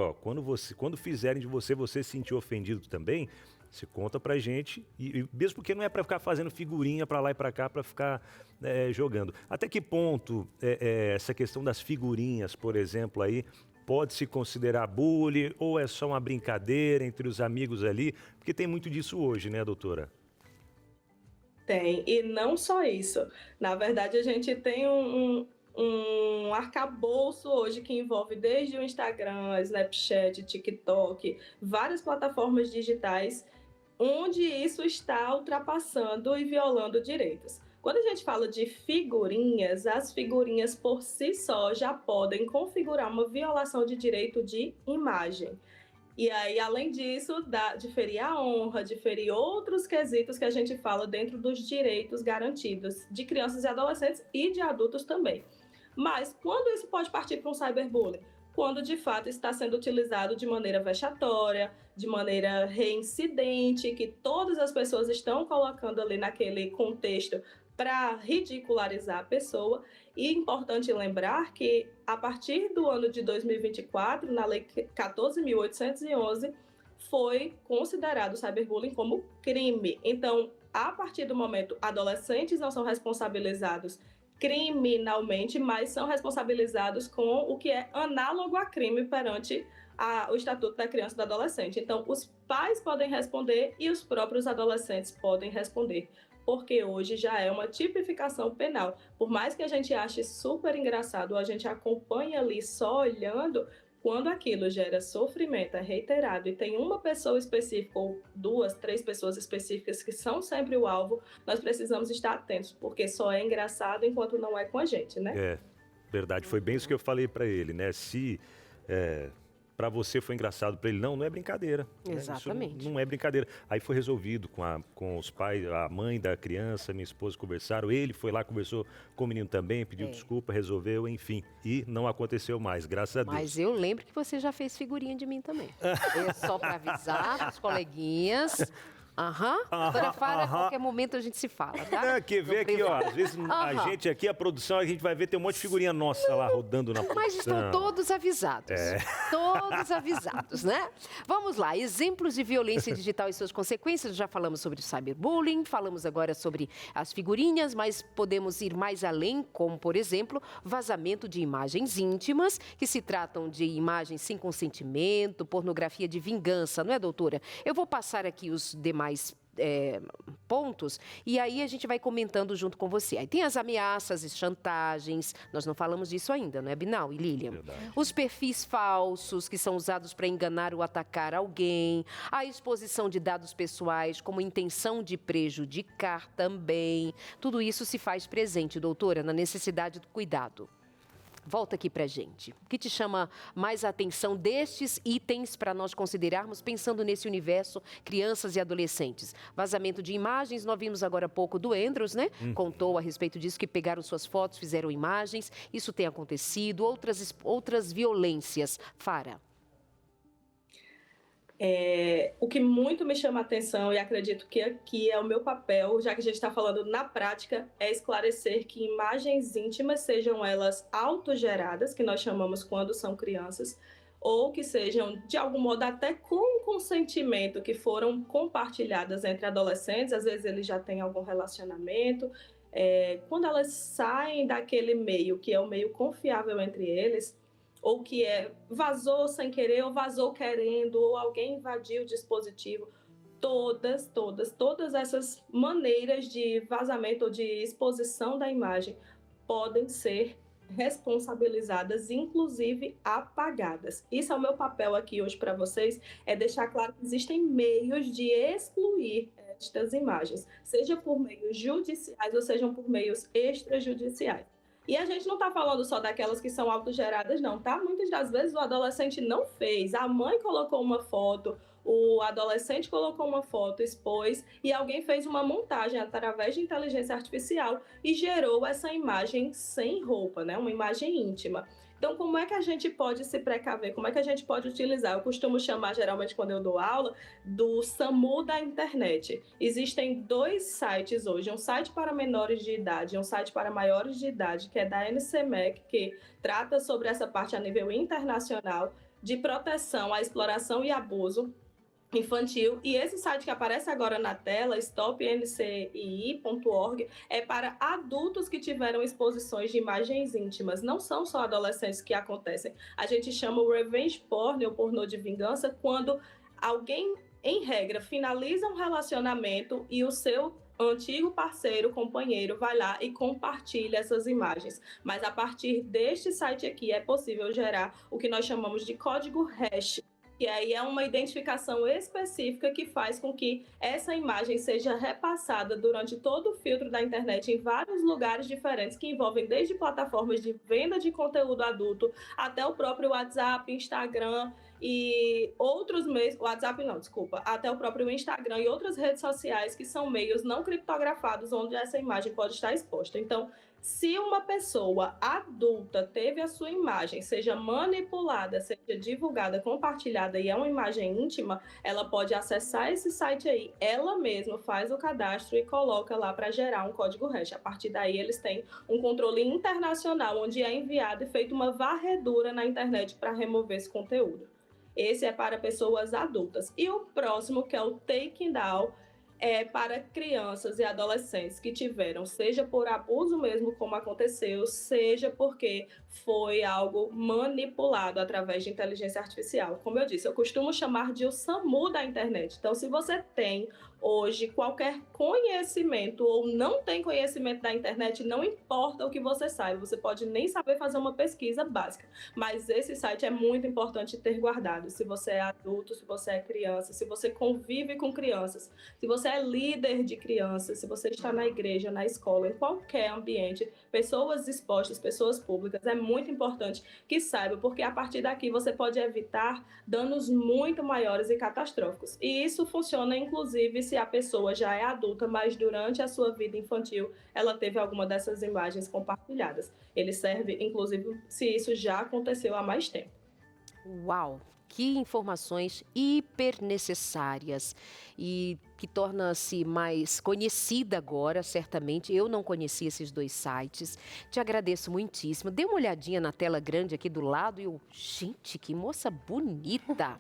quando fizerem de você se sentir ofendido também, você conta pra gente, e mesmo porque não é pra ficar fazendo figurinha pra lá e pra cá, pra ficar jogando. Até que ponto essa questão das figurinhas, por exemplo, aí, pode se considerar bullying ou é só uma brincadeira entre os amigos ali? Porque tem muito disso hoje, né, doutora? Tem, e não só isso. Na verdade, a gente tem um arcabouço hoje que envolve desde o Instagram, Snapchat, TikTok, várias plataformas digitais, onde isso está ultrapassando e violando direitos. Quando a gente fala de figurinhas, as figurinhas por si só já podem configurar uma violação de direito de imagem. E aí, além disso, de ferir a honra, de ferir outros quesitos que a gente fala dentro dos direitos garantidos de crianças e adolescentes e de adultos também. Mas quando isso pode partir para um cyberbullying? Quando de fato está sendo utilizado de maneira vexatória, de maneira reincidente, que todas as pessoas estão colocando ali naquele contexto para ridicularizar a pessoa. E é importante lembrar que, a partir do ano de 2024, na Lei 14.811, foi considerado o cyberbullying como crime. Então, a partir do momento, adolescentes não são responsabilizados criminalmente, mas são responsabilizados com o que é análogo a crime perante o Estatuto da Criança e do Adolescente. Então, os pais podem responder e os próprios adolescentes podem responder, porque hoje já é uma tipificação penal. Por mais que a gente ache super engraçado, a gente acompanhe ali só olhando, quando aquilo gera sofrimento, é reiterado e tem uma pessoa específica ou 2, 3 pessoas específicas que são sempre o alvo, nós precisamos estar atentos, porque só é engraçado enquanto não é com a gente, né? É, verdade. Foi bem isso que eu falei para ele, né? Se para você foi engraçado, para ele não é brincadeira. Exatamente. Né? Isso não é brincadeira. Aí foi resolvido com os pais, a mãe da criança, minha esposa conversaram, ele foi lá, conversou com o menino também, pediu desculpa, resolveu, enfim. E não aconteceu mais, graças a Deus. Mas eu lembro que você já fez figurinha de mim também. É só para avisar os coleguinhas. Doutora Fara, a qualquer momento a gente se fala, tá? Quer ver aqui, ó, às vezes a gente aqui, a produção, a gente vai ver, tem um monte de figurinha nossa lá rodando na produção. Mas estão todos avisados. Todos avisados, né? Vamos lá, exemplos de violência digital e suas consequências. Já falamos sobre o cyberbullying, falamos agora sobre as figurinhas, mas podemos ir mais além, como, por exemplo, vazamento de imagens íntimas, que se tratam de imagens sem consentimento, pornografia de vingança, não é, doutora? Eu vou passar aqui os demais pontos, e aí a gente vai comentando junto com você. Aí tem as ameaças e chantagens, nós não falamos disso ainda, não é, Binal e Lilian? Verdade. Os perfis falsos que são usados para enganar ou atacar alguém, a exposição de dados pessoais como intenção de prejudicar também. Tudo isso se faz presente, doutora, na necessidade do cuidado. Volta aqui pra gente. O que te chama mais a atenção destes itens para nós considerarmos pensando nesse universo crianças e adolescentes? Vazamento de imagens, nós vimos agora há pouco do Endros, né? Contou a respeito disso, que pegaram suas fotos, fizeram imagens. Isso tem acontecido. Outras violências. Fara. O que muito me chama a atenção, e acredito que aqui é o meu papel, já que a gente está falando na prática, é esclarecer que imagens íntimas, sejam elas autogeradas, que nós chamamos quando são crianças, ou que sejam, de algum modo, até com consentimento, que foram compartilhadas entre adolescentes, às vezes eles já têm algum relacionamento, quando elas saem daquele meio, que é o meio confiável entre eles, ou que vazou sem querer, ou vazou querendo, ou alguém invadiu o dispositivo, todas essas maneiras de vazamento ou de exposição da imagem podem ser responsabilizadas, inclusive apagadas. Isso é o meu papel aqui hoje para vocês, é deixar claro que existem meios de excluir estas imagens, seja por meios judiciais ou sejam por meios extrajudiciais. E a gente não está falando só daquelas que são autogeradas, não, tá? Muitas das vezes o adolescente não fez. A mãe colocou uma foto, o adolescente colocou uma foto, expôs, e alguém fez uma montagem através de inteligência artificial e gerou essa imagem sem roupa, né? Uma imagem íntima. Então, como é que a gente pode se precaver? Como é que a gente pode utilizar? Eu costumo chamar, geralmente, quando eu dou aula, do SAMU da internet. Existem 2 sites hoje, um site para menores de idade e um site para maiores de idade, que é da NCMEC, que trata sobre essa parte a nível internacional de proteção à exploração e abuso infantil, e esse site que aparece agora na tela, stopncii.org, é para adultos que tiveram exposições de imagens íntimas. Não são só adolescentes que acontecem. A gente chama o revenge porn, ou pornô de vingança, quando alguém, em regra, finaliza um relacionamento e o seu antigo parceiro, companheiro, vai lá e compartilha essas imagens. Mas a partir deste site aqui é possível gerar o que nós chamamos de código hash, que aí é uma identificação específica que faz com que essa imagem seja repassada durante todo o filtro da internet em vários lugares diferentes, que envolvem desde plataformas de venda de conteúdo adulto até o próprio WhatsApp, Instagram e outros meios, até o próprio Instagram e outras redes sociais que são meios não criptografados onde essa imagem pode estar exposta. Então, se uma pessoa adulta teve a sua imagem, seja manipulada, seja divulgada, compartilhada e é uma imagem íntima, ela pode acessar esse site aí, ela mesma faz o cadastro e coloca lá para gerar um código hash. A partir daí eles têm um controle internacional onde é enviado e feito uma varredura na internet para remover esse conteúdo. Esse é para pessoas adultas. E o próximo, que é o Taking Down, é para crianças e adolescentes que tiveram, seja por abuso mesmo, como aconteceu, seja porque foi algo manipulado através de inteligência artificial. Como eu disse, eu costumo chamar de o SAMU da internet. Então, se você tem hoje qualquer conhecimento ou não tem conhecimento da internet, não importa o que você saiba, você pode nem saber fazer uma pesquisa básica, mas esse site é muito importante ter guardado. Se você é adulto, se você é criança, se você convive com crianças, se você é líder de crianças, se você está na igreja, na escola, em qualquer ambiente, pessoas expostas, pessoas públicas, é muito importante que saiba, porque a partir daqui você pode evitar danos muito maiores e catastróficos. E isso funciona, inclusive, se a pessoa já é adulta, mas durante a sua vida infantil, ela teve alguma dessas imagens compartilhadas. Ele serve, inclusive, se isso já aconteceu há mais tempo. Uau! Que informações hiper necessárias e que torna-se mais conhecida agora, certamente. Eu não conhecia esses dois sites. Te agradeço muitíssimo. Dê uma olhadinha na tela grande aqui do lado e eu, gente, que moça bonita.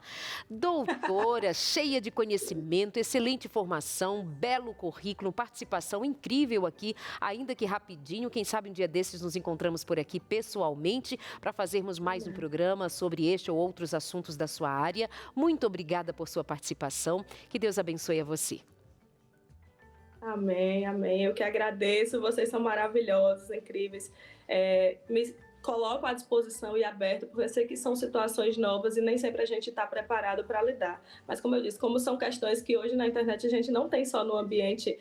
Doutora, cheia de conhecimento, excelente formação, belo currículo, participação incrível aqui, ainda que rapidinho. Quem sabe um dia desses nos encontramos por aqui pessoalmente para fazermos mais um programa sobre este ou outros assuntos da sua área. Muito obrigada por sua participação. Que Deus abençoe a você. Amém, amém. Eu que agradeço. Vocês são maravilhosos, incríveis. Me coloco à disposição e aberto, porque eu sei que são situações novas e nem sempre a gente está preparado para lidar. Mas, como eu disse, como são questões que hoje na internet a gente não tem só no ambiente,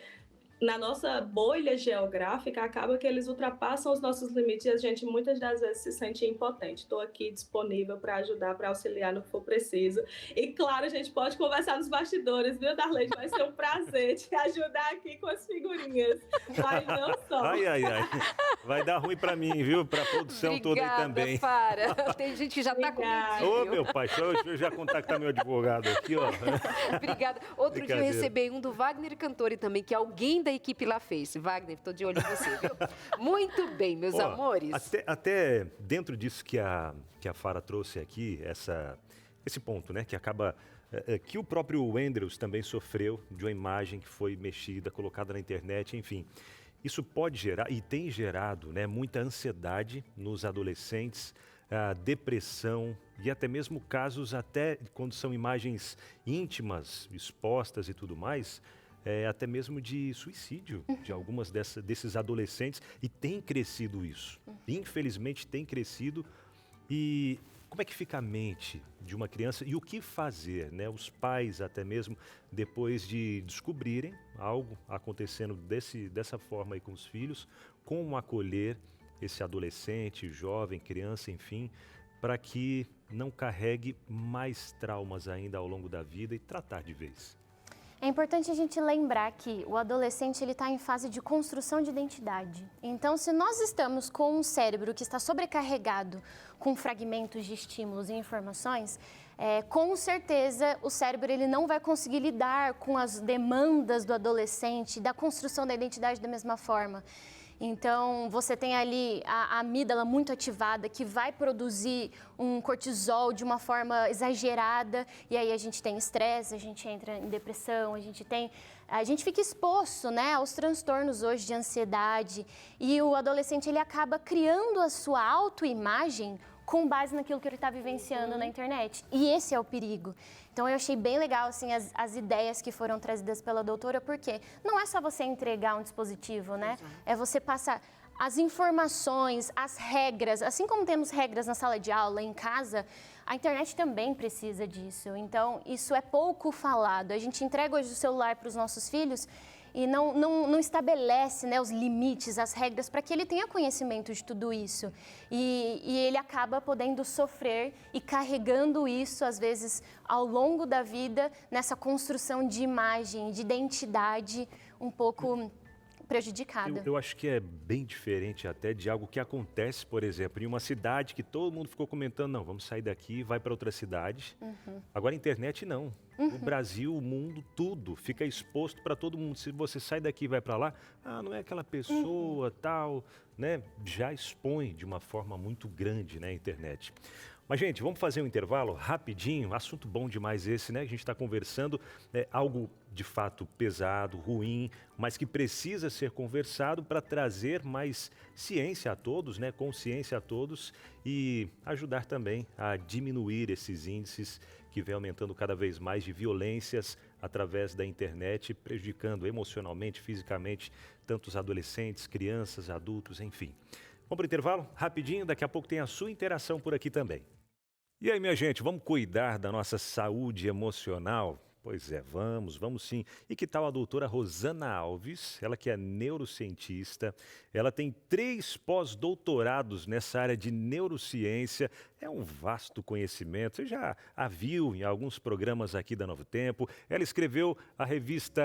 na nossa bolha geográfica, acaba que eles ultrapassam os nossos limites e a gente muitas das vezes se sente impotente. Estou aqui disponível para ajudar, para auxiliar no que for preciso. E claro, a gente pode conversar nos bastidores, viu, Darlene? Vai ser um prazer te ajudar aqui com as figurinhas. Mas não só. Ai. Vai dar ruim para mim, viu? Para a produção Obrigada, toda aí também. Para. Tem gente que já está com medo. Ô, meu pai, deixa eu já contactar meu advogado aqui, ó. Obrigada. Outro dia eu recebi um do Wagner Cantore também, que alguém da equipe lá fez. Wagner, estou de olho em você, viu? Muito bem, meus amores. Até dentro disso que a Fara trouxe aqui, esse ponto, né, que acaba... que o próprio Wendrils também sofreu de uma imagem que foi mexida, colocada na internet, enfim. Isso pode gerar, e tem gerado, né, muita ansiedade nos adolescentes, depressão e até mesmo casos, até quando são imagens íntimas, expostas e tudo mais, até mesmo de suicídio de algumas desses adolescentes. E tem crescido isso. Infelizmente tem crescido. E como é que fica a mente de uma criança e o que fazer, né? Os pais até mesmo, depois de descobrirem algo acontecendo dessa forma aí com os filhos, como acolher esse adolescente, jovem, criança, enfim, para que não carregue mais traumas ainda ao longo da vida e tratar de vez. É importante a gente lembrar que o adolescente está em fase de construção de identidade. Então, se nós estamos com um cérebro que está sobrecarregado com fragmentos de estímulos e informações, com certeza o cérebro ele não vai conseguir lidar com as demandas do adolescente, da construção da identidade da mesma forma. Então, você tem ali a amígdala muito ativada, que vai produzir um cortisol de uma forma exagerada, e aí a gente tem estresse, a gente entra em depressão, a gente fica exposto, né, aos transtornos hoje de ansiedade, e o adolescente ele acaba criando a sua autoimagem com base naquilo que ele está vivenciando na internet. E esse é o perigo. Então, eu achei bem legal assim, as ideias que foram trazidas pela doutora, porque não é só você entregar um dispositivo, né? É você passar as informações, as regras, assim como temos regras na sala de aula, em casa, a internet também precisa disso. Então, isso é pouco falado. A gente entrega hoje o celular para os nossos filhos e não estabelece, né, os limites, as regras, para que ele tenha conhecimento de tudo isso. E ele acaba podendo sofrer e carregando isso, às vezes, ao longo da vida, nessa construção de imagem, de identidade um pouco prejudicada. Eu acho que é bem diferente até de algo que acontece, por exemplo, em uma cidade que todo mundo ficou comentando, não, vamos sair daqui e vai para outra cidade. Agora a internet não. O Brasil, o mundo, tudo fica exposto para todo mundo. Se você sai daqui e vai para lá, não é aquela pessoa, tal, né? Já expõe de uma forma muito grande, né, a internet. Mas, gente, vamos fazer um intervalo rapidinho. Assunto bom demais esse, né? A gente está conversando, algo de fato pesado, ruim, mas que precisa ser conversado para trazer mais ciência a todos, né? Consciência a todos e ajudar também a diminuir esses índices que vem aumentando cada vez mais de violências através da internet, prejudicando emocionalmente, fisicamente, tanto os adolescentes, crianças, adultos, enfim. Vamos para o intervalo? Rapidinho, daqui a pouco tem a sua interação por aqui também. E aí, minha gente, vamos cuidar da nossa saúde emocional? Pois é, vamos sim. E que tal a doutora Rosana Alves? Ela que é neurocientista, ela tem 3 pós-doutorados nessa área de neurociência. É um vasto conhecimento, você já a viu em alguns programas aqui da Novo Tempo. Ela escreveu a revista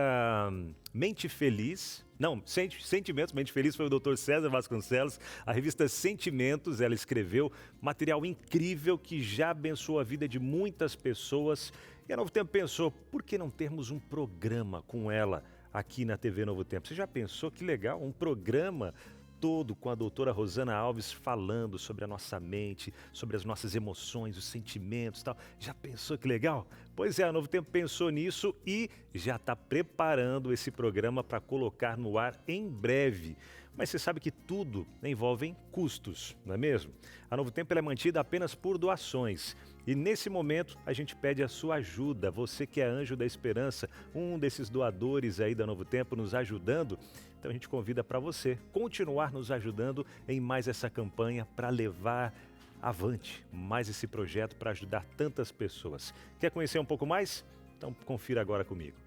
Mente Feliz, Sentimentos, Mente Feliz foi o Dr. César Vasconcelos. A revista Sentimentos, ela escreveu material incrível que já abençoou a vida de muitas pessoas. E a Novo Tempo pensou, por que não termos um programa com ela aqui na TV Novo Tempo? Você já pensou que legal? Um programa todo com a doutora Rosana Alves falando sobre a nossa mente, sobre as nossas emoções, os sentimentos e tal. Já pensou que legal? Pois é, a Novo Tempo pensou nisso e já está preparando esse programa para colocar no ar em breve. Mas você sabe que tudo envolve custos, não é mesmo? A Novo Tempo ela é mantida apenas por doações. E nesse momento a gente pede a sua ajuda, você que é Anjo da Esperança, um desses doadores aí da Novo Tempo nos ajudando. Então a gente convida para você continuar nos ajudando em mais essa campanha para levar avante mais esse projeto para ajudar tantas pessoas. Quer conhecer um pouco mais? Então confira agora comigo.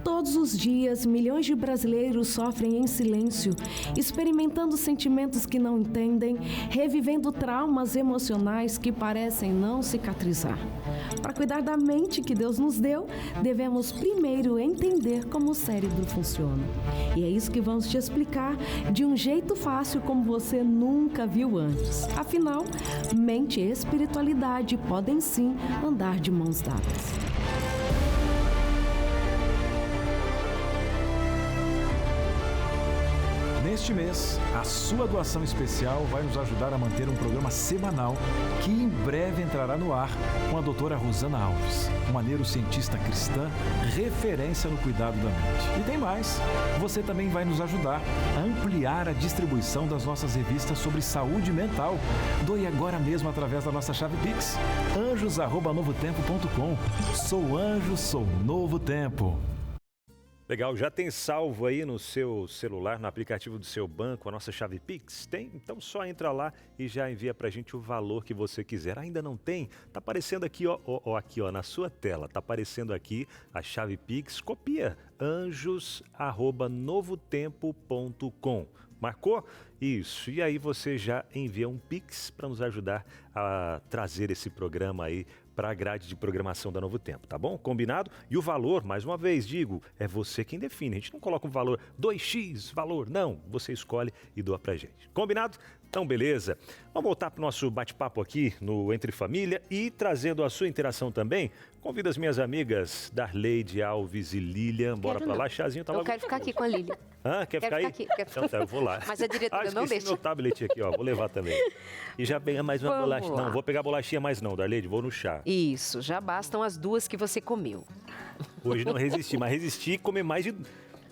Todos os dias, milhões de brasileiros sofrem em silêncio, experimentando sentimentos que não entendem, revivendo traumas emocionais que parecem não cicatrizar. Para cuidar da mente que Deus nos deu, devemos primeiro entender como o cérebro funciona. E é isso que vamos te explicar de um jeito fácil como você nunca viu antes. Afinal, mente e espiritualidade podem sim andar de mãos dadas. Neste mês, a sua doação especial vai nos ajudar a manter um programa semanal que em breve entrará no ar com a doutora Rosana Alves, uma neurocientista cristã, referência no cuidado da mente. E tem mais, você também vai nos ajudar a ampliar a distribuição das nossas revistas sobre saúde mental. Doe agora mesmo através da nossa chave Pix, anjos@novotempo.com. Sou anjo, sou Novo Tempo. Legal, já tem salvo aí no seu celular, no aplicativo do seu banco, a nossa chave Pix? Tem? Então só entra lá e já envia pra gente o valor que você quiser. Ainda não tem? Tá aparecendo aqui, aqui, na sua tela. Tá aparecendo aqui a chave Pix. Copia, anjos@novotempo.com. Marcou? Isso. E aí você já envia um Pix para nos ajudar a trazer esse programa aí para a grade de programação da Novo Tempo, tá bom? Combinado? E o valor, mais uma vez, digo, é você quem define. A gente não coloca um valor 2x valor, não. Você escolhe e doa pra gente. Combinado? Então, beleza. Vamos voltar para o nosso bate-papo aqui no Entre Família e trazendo a sua interação também. Convido as minhas amigas Darleide Alves e Lilian. Bora para lá, chazinho. Eu quero ficar aqui com a Lilian. Quer ficar aí? Aqui. Então tá, eu vou lá. Mas a diretora não deixa. Meu tablet aqui, vou levar também. E já pega mais uma bolacha. Não, vou pegar bolachinha mais não, Darleide, vou no chá. Isso, já bastam as 2 que você comeu. Hoje não resisti, mas resisti e comer mais de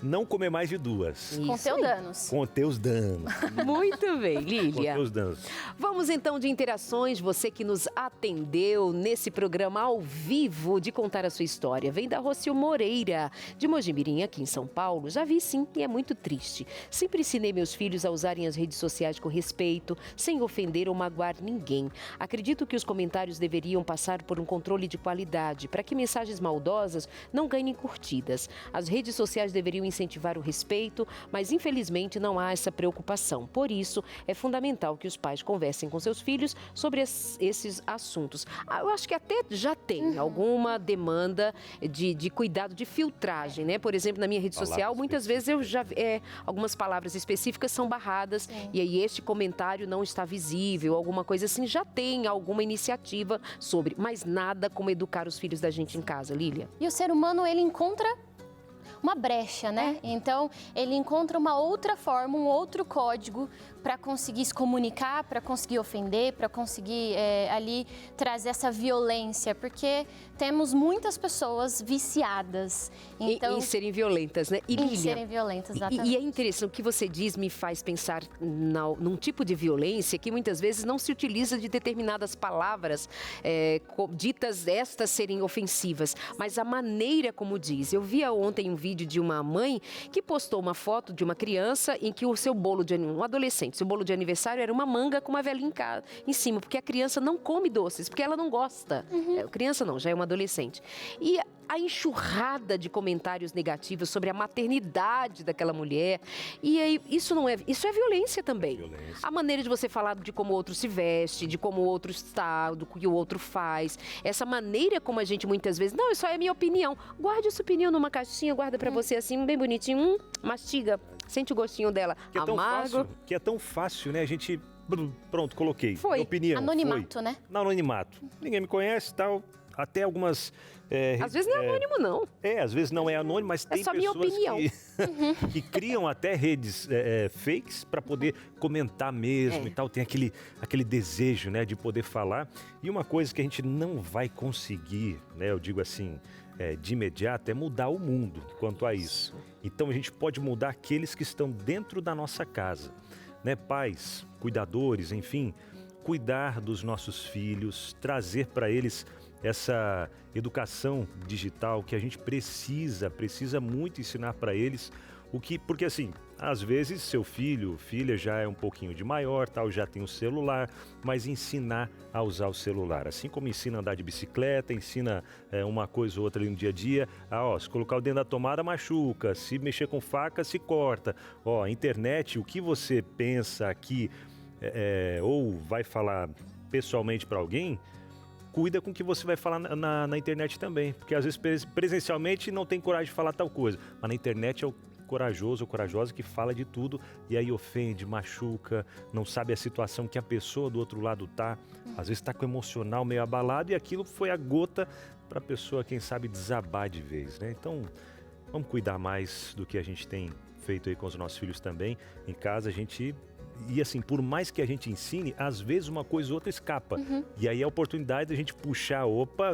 não comer mais de 2. Conteu danos. Conter os danos. Muito bem, Lília. Conter os danos. Vamos então de interações. Você que nos atendeu nesse programa ao vivo de contar a sua história. Vem da Rocio Moreira, de Mojimirim, aqui em São Paulo. Já vi sim, e é muito triste. Sempre ensinei meus filhos a usarem as redes sociais com respeito, sem ofender ou magoar ninguém. Acredito que os comentários deveriam passar por um controle de qualidade, para que mensagens maldosas não ganhem curtidas. As redes sociais deveriam incentivar o respeito, mas infelizmente não há essa preocupação. Por isso, é fundamental que os pais conversem com seus filhos sobre esses assuntos. Eu acho que até já tem alguma demanda de cuidado, de filtragem, né? Por exemplo, na minha rede social, muitas vezes eu já algumas palavras específicas são barradas e aí este comentário não está visível, alguma coisa assim. Já tem alguma iniciativa sobre, mas nada como educar os filhos da gente em casa, Lília. E o ser humano, ele encontra uma brecha, né? Então, ele encontra uma outra forma, um outro código para conseguir se comunicar, para conseguir ofender, para conseguir ali trazer essa violência, porque temos muitas pessoas viciadas. Então, em serem violentas, né? E, em Lília, serem violentas, exatamente. E é interessante, o que você diz me faz pensar num tipo de violência que muitas vezes não se utiliza de determinadas palavras ditas estas serem ofensivas, mas a maneira como diz. Eu vi ontem um vídeo de uma mãe que postou uma foto de uma criança em que o seu bolo de um adolescente, seu bolo de aniversário era uma manga com uma velhinha em cima, porque a criança não come doces, porque ela não gosta. Criança não, já é uma adolescente. E a enxurrada de comentários negativos sobre a maternidade daquela mulher. E aí, isso é violência também. A maneira de você falar de como o outro se veste, de como o outro está, do que o outro faz. Essa maneira como a gente muitas vezes, não, isso é a minha opinião. Guarde essa opinião numa caixinha, guarda pra você assim, bem bonitinho, mastiga, sente o gostinho dela. Que é tão fácil, né? A gente, pronto, coloquei. Foi. Minha opinião. Anonimato, foi. Né? No anonimato. Ninguém me conhece e tal. Até algumas... às vezes não é anônimo, não. Às vezes não é anônimo, mas tem só pessoas minha opinião. que criam até redes fakes para poder comentar mesmo e tal. Tem aquele desejo, né, de poder falar. E uma coisa que a gente não vai conseguir, né, eu digo assim, de imediato, é mudar o mundo quanto a isso. Então a gente pode mudar aqueles que estão dentro da nossa casa, né, pais, cuidadores, enfim, cuidar dos nossos filhos, trazer para eles essa educação digital que a gente precisa muito ensinar para eles, porque assim, às vezes seu filho, filha já é um pouquinho de maior, tal, já tem um celular, mas ensinar a usar o celular, assim como ensina a andar de bicicleta, ensina uma coisa ou outra ali no dia a dia, se colocar o dedo na tomada machuca, se mexer com faca se corta, a internet, o que você pensa aqui ou vai falar pessoalmente para alguém, cuida com o que você vai falar na internet também. Porque às vezes presencialmente não tem coragem de falar tal coisa. Mas na internet é o corajoso ou corajosa que fala de tudo e aí ofende, machuca, não sabe a situação que a pessoa do outro lado tá. Às vezes está com o emocional meio abalado e aquilo foi a gota para a pessoa, quem sabe, desabar de vez, né? Então, vamos cuidar mais do que a gente tem feito aí com os nossos filhos também. Em casa a gente... E assim, por mais que a gente ensine, às vezes uma coisa ou outra escapa. E aí é a oportunidade da gente puxar,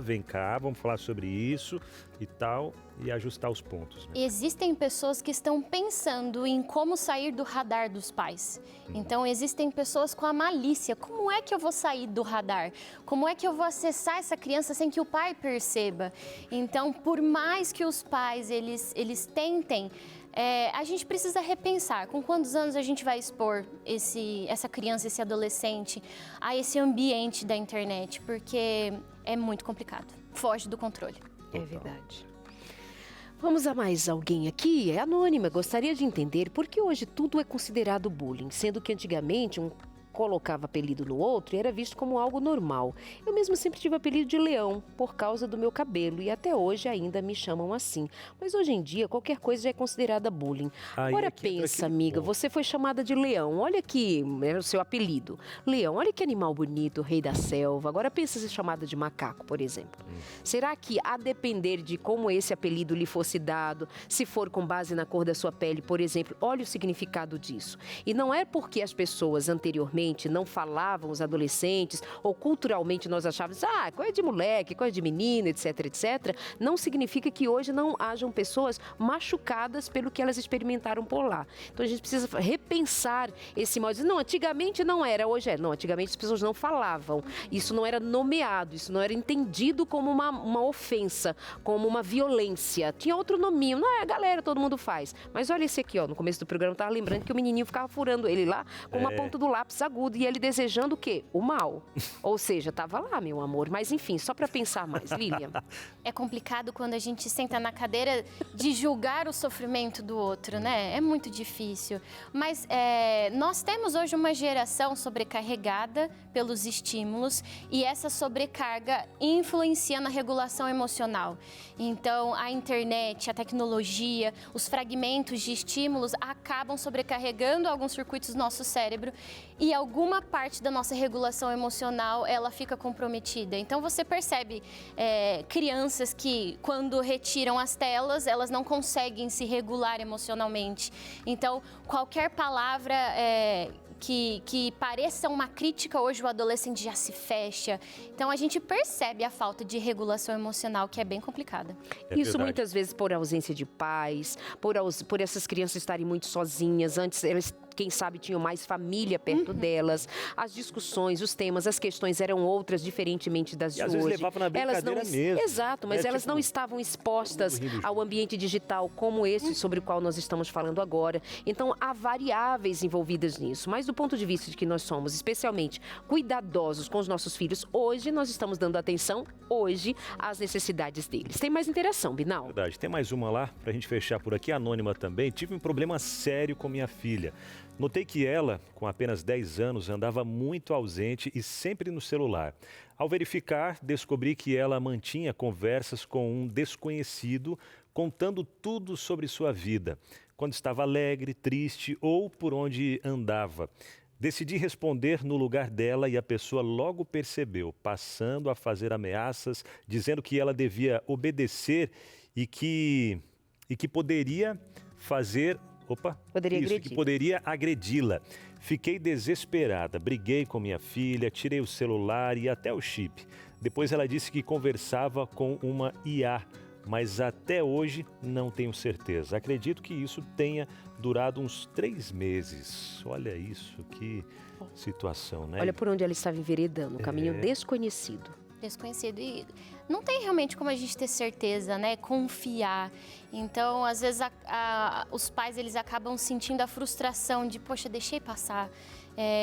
vem cá, vamos falar sobre isso e tal, e ajustar os pontos. Né? Existem pessoas que estão pensando em como sair do radar dos pais. Então, existem pessoas com a malícia. Como é que eu vou sair do radar? Como é que eu vou acessar essa criança sem que o pai perceba? Então, por mais que os pais, eles tentem... a gente precisa repensar com quantos anos a gente vai expor essa criança, esse adolescente a esse ambiente da internet, porque é muito complicado, foge do controle. É verdade. Vamos a mais alguém aqui, é anônima, gostaria de entender por que hoje tudo é considerado bullying, sendo que antigamente colocava apelido no outro e era visto como algo normal. Eu mesmo sempre tive apelido de Leão por causa do meu cabelo e até hoje ainda me chamam assim. Mas hoje em dia qualquer coisa já é considerada bullying. Agora pensa, amiga, você foi chamada de Leão, olha que é o seu apelido. Leão, olha que animal bonito, rei da selva. Agora pensa ser chamada de macaco, por exemplo. Será que, a depender de como esse apelido lhe fosse dado, se for com base na cor da sua pele, por exemplo, olha o significado disso. E não é porque as pessoas anteriormente antigamente não falavam os adolescentes, ou culturalmente nós achávamos, coisa de moleque, coisa de menina, etc, etc, não significa que hoje não hajam pessoas machucadas pelo que elas experimentaram por lá. Então a gente precisa repensar esse modo. Não, antigamente não era, hoje é. Não, antigamente as pessoas não falavam. Isso não era nomeado, isso não era entendido como uma ofensa, como uma violência. Tinha outro nominho. Não, galera, todo mundo faz. Mas olha esse aqui, ó, no começo do programa eu estava lembrando que o menininho ficava furando ele lá com uma ponta do lápis agudo e ele desejando o quê? O mal. Ou seja, estava lá, meu amor. Mas enfim, só para pensar mais. Lilian. É complicado quando a gente senta na cadeira de julgar o sofrimento do outro, né? É muito difícil. Mas nós temos hoje uma geração sobrecarregada pelos estímulos e essa sobrecarga influencia na regulação emocional. Então, a internet, a tecnologia, os fragmentos de estímulos acabam sobrecarregando alguns circuitos do nosso cérebro e alguma parte da nossa regulação emocional, ela fica comprometida. Então, você percebe crianças que, quando retiram as telas, elas não conseguem se regular emocionalmente. Então, qualquer palavra que pareça uma crítica, hoje o adolescente já se fecha. Então, a gente percebe a falta de regulação emocional, que é bem complicada. Isso muitas vezes por ausência de pais, por essas crianças estarem muito sozinhas. Antes, elas, quem sabe, tinham mais família perto delas. As discussões, os temas, as questões eram outras, diferentemente das de hoje. Às vezes levavam na brincadeira mesmo. Exato, mas elas não estavam expostas ao ambiente digital como esse sobre o qual nós estamos falando agora. Então, há variáveis envolvidas nisso. Mas do ponto de vista de que nós somos especialmente cuidadosos com os nossos filhos, hoje nós estamos dando atenção, às necessidades deles. Tem mais interação, Binal? Verdade. Tem mais uma lá, pra gente fechar por aqui, anônima também. Tive um problema sério com minha filha. Notei que ela, com apenas 10 anos, andava muito ausente e sempre no celular. Ao verificar, descobri que ela mantinha conversas com um desconhecido, contando tudo sobre sua vida, quando estava alegre, triste ou por onde andava. Decidi responder no lugar dela e a pessoa logo percebeu, passando a fazer ameaças, dizendo que ela devia obedecer e que poderia fazer... que poderia agredi-la. Fiquei desesperada, briguei com minha filha, tirei o celular e até o chip. Depois ela disse que conversava com uma IA, mas até hoje não tenho certeza. Acredito que isso tenha durado uns 3 meses. Olha isso, que situação, né? Olha por onde ela estava enveredando, um caminho desconhecido. Desconhecido e não tem realmente como a gente ter certeza, né? Confiar. Então, às vezes, os pais, eles acabam sentindo a frustração de, poxa, deixei passar.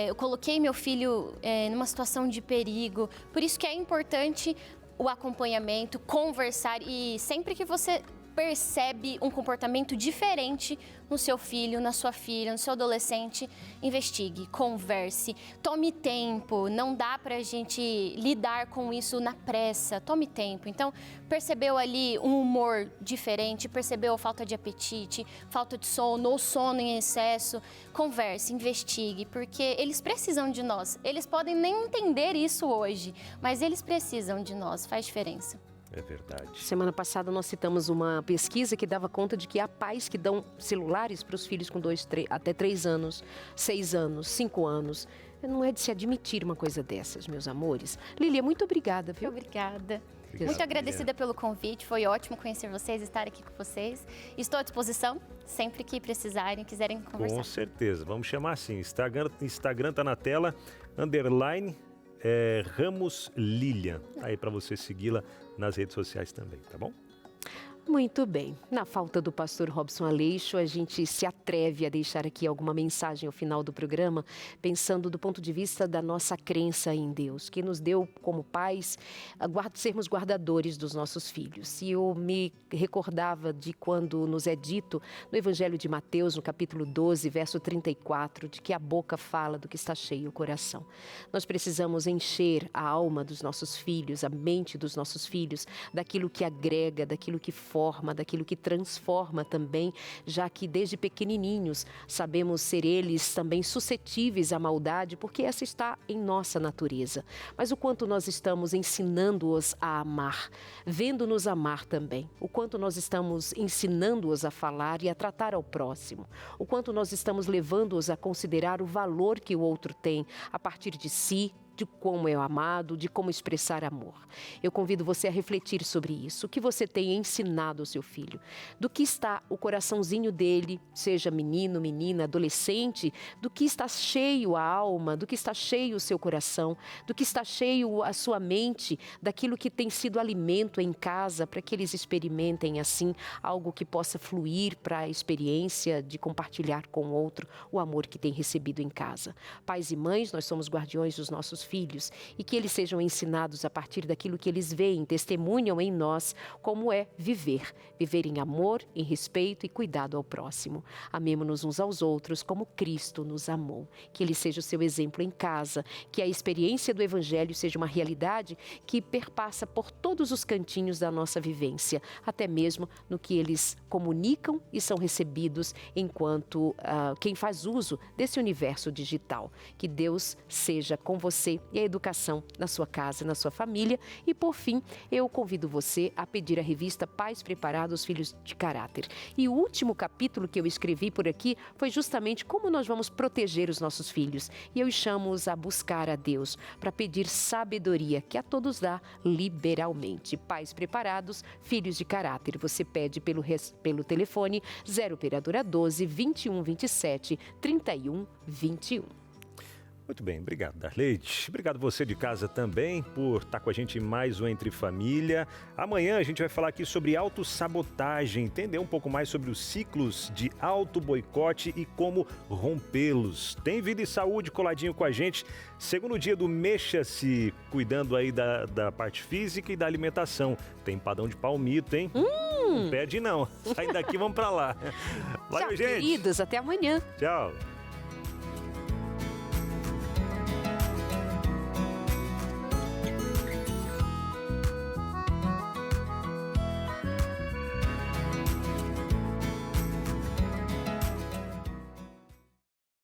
Eu coloquei meu filho numa situação de perigo. Por isso que é importante o acompanhamento, conversar e sempre que você percebe um comportamento diferente no seu filho, na sua filha, no seu adolescente, investigue, converse, tome tempo, não dá pra gente lidar com isso na pressa, tome tempo. Então, percebeu ali um humor diferente, percebeu falta de apetite, falta de sono ou sono em excesso, converse, investigue, porque eles precisam de nós. Eles podem nem entender isso hoje, mas eles precisam de nós, faz diferença. É verdade. Semana passada nós citamos uma pesquisa que dava conta de que há pais que dão celulares para os filhos com 2, 3, até 3 anos, 6 anos, 5 anos. Não é de se admitir uma coisa dessas, meus amores. Lília, muito obrigada, viu? Obrigada. Muito agradecida pelo convite, foi ótimo conhecer vocês, estar aqui com vocês. Estou à disposição, sempre que precisarem, quiserem conversar. Com certeza, vamos chamar assim, Instagram tá na tela, _ Ramos Lilian, aí para você segui-la nas redes sociais também, tá bom? Muito bem. Na falta do pastor Robson Aleixo, a gente se atreve a deixar aqui alguma mensagem ao final do programa, pensando do ponto de vista da nossa crença em Deus, que nos deu como pais sermos guardadores dos nossos filhos. E eu me recordava de quando nos é dito no Evangelho de Mateus, no capítulo 12, verso 34, de que a boca fala do que está cheio o coração. Nós precisamos encher a alma dos nossos filhos, a mente dos nossos filhos, daquilo que agrega, daquilo que forma, daquilo que transforma também, já que desde pequenininhos sabemos ser eles também suscetíveis à maldade, porque essa está em nossa natureza. Mas o quanto nós estamos ensinando-os a amar, vendo-nos amar também, o quanto nós estamos ensinando-os a falar e a tratar ao próximo, o quanto nós estamos levando-os a considerar o valor que o outro tem a partir de si, de como é amado, de como expressar amor. Eu convido você a refletir sobre isso. O que você tem ensinado ao seu filho? Do que está o coraçãozinho dele, seja menino, menina, adolescente, do que está cheio a alma, do que está cheio o seu coração, do que está cheio a sua mente, daquilo que tem sido alimento em casa, para que eles experimentem assim algo que possa fluir para a experiência de compartilhar com o outro o amor que tem recebido em casa. Pais e mães, nós somos guardiões dos nossos filhos e que eles sejam ensinados a partir daquilo que eles veem, testemunham em nós, como é viver em amor, em respeito e cuidado ao próximo. Amemo-nos uns aos outros como Cristo nos amou. Que ele seja o seu exemplo em casa, que a experiência do Evangelho seja uma realidade que perpassa por todos os cantinhos da nossa vivência, até mesmo no que eles comunicam e são recebidos enquanto quem faz uso desse universo digital. Que Deus seja com você e a educação na sua casa, na sua família. E por fim, eu convido você a pedir a revista Pais Preparados, Filhos de Caráter. E o último capítulo que eu escrevi por aqui foi justamente como nós vamos proteger os nossos filhos. E eu chamo-os a buscar a Deus para pedir sabedoria, que a todos dá liberalmente. Pais Preparados, Filhos de Caráter. Você pede pelo telefone 0 operadora 12 21 27 31 21. Muito bem, obrigado, Darleide. Obrigado você de casa também por estar com a gente em mais um Entre Família. Amanhã a gente vai falar aqui sobre autossabotagem, entender um pouco mais sobre os ciclos de auto-boicote e como rompê-los. Tem Vida e Saúde coladinho com a gente. Segundo dia do Mexa-se, cuidando aí da parte física e da alimentação. Tem empadão de palmito, hein? Não perde não. Sai daqui, vamos pra lá. Valeu, Tchau, gente. queridos. Até amanhã. Tchau.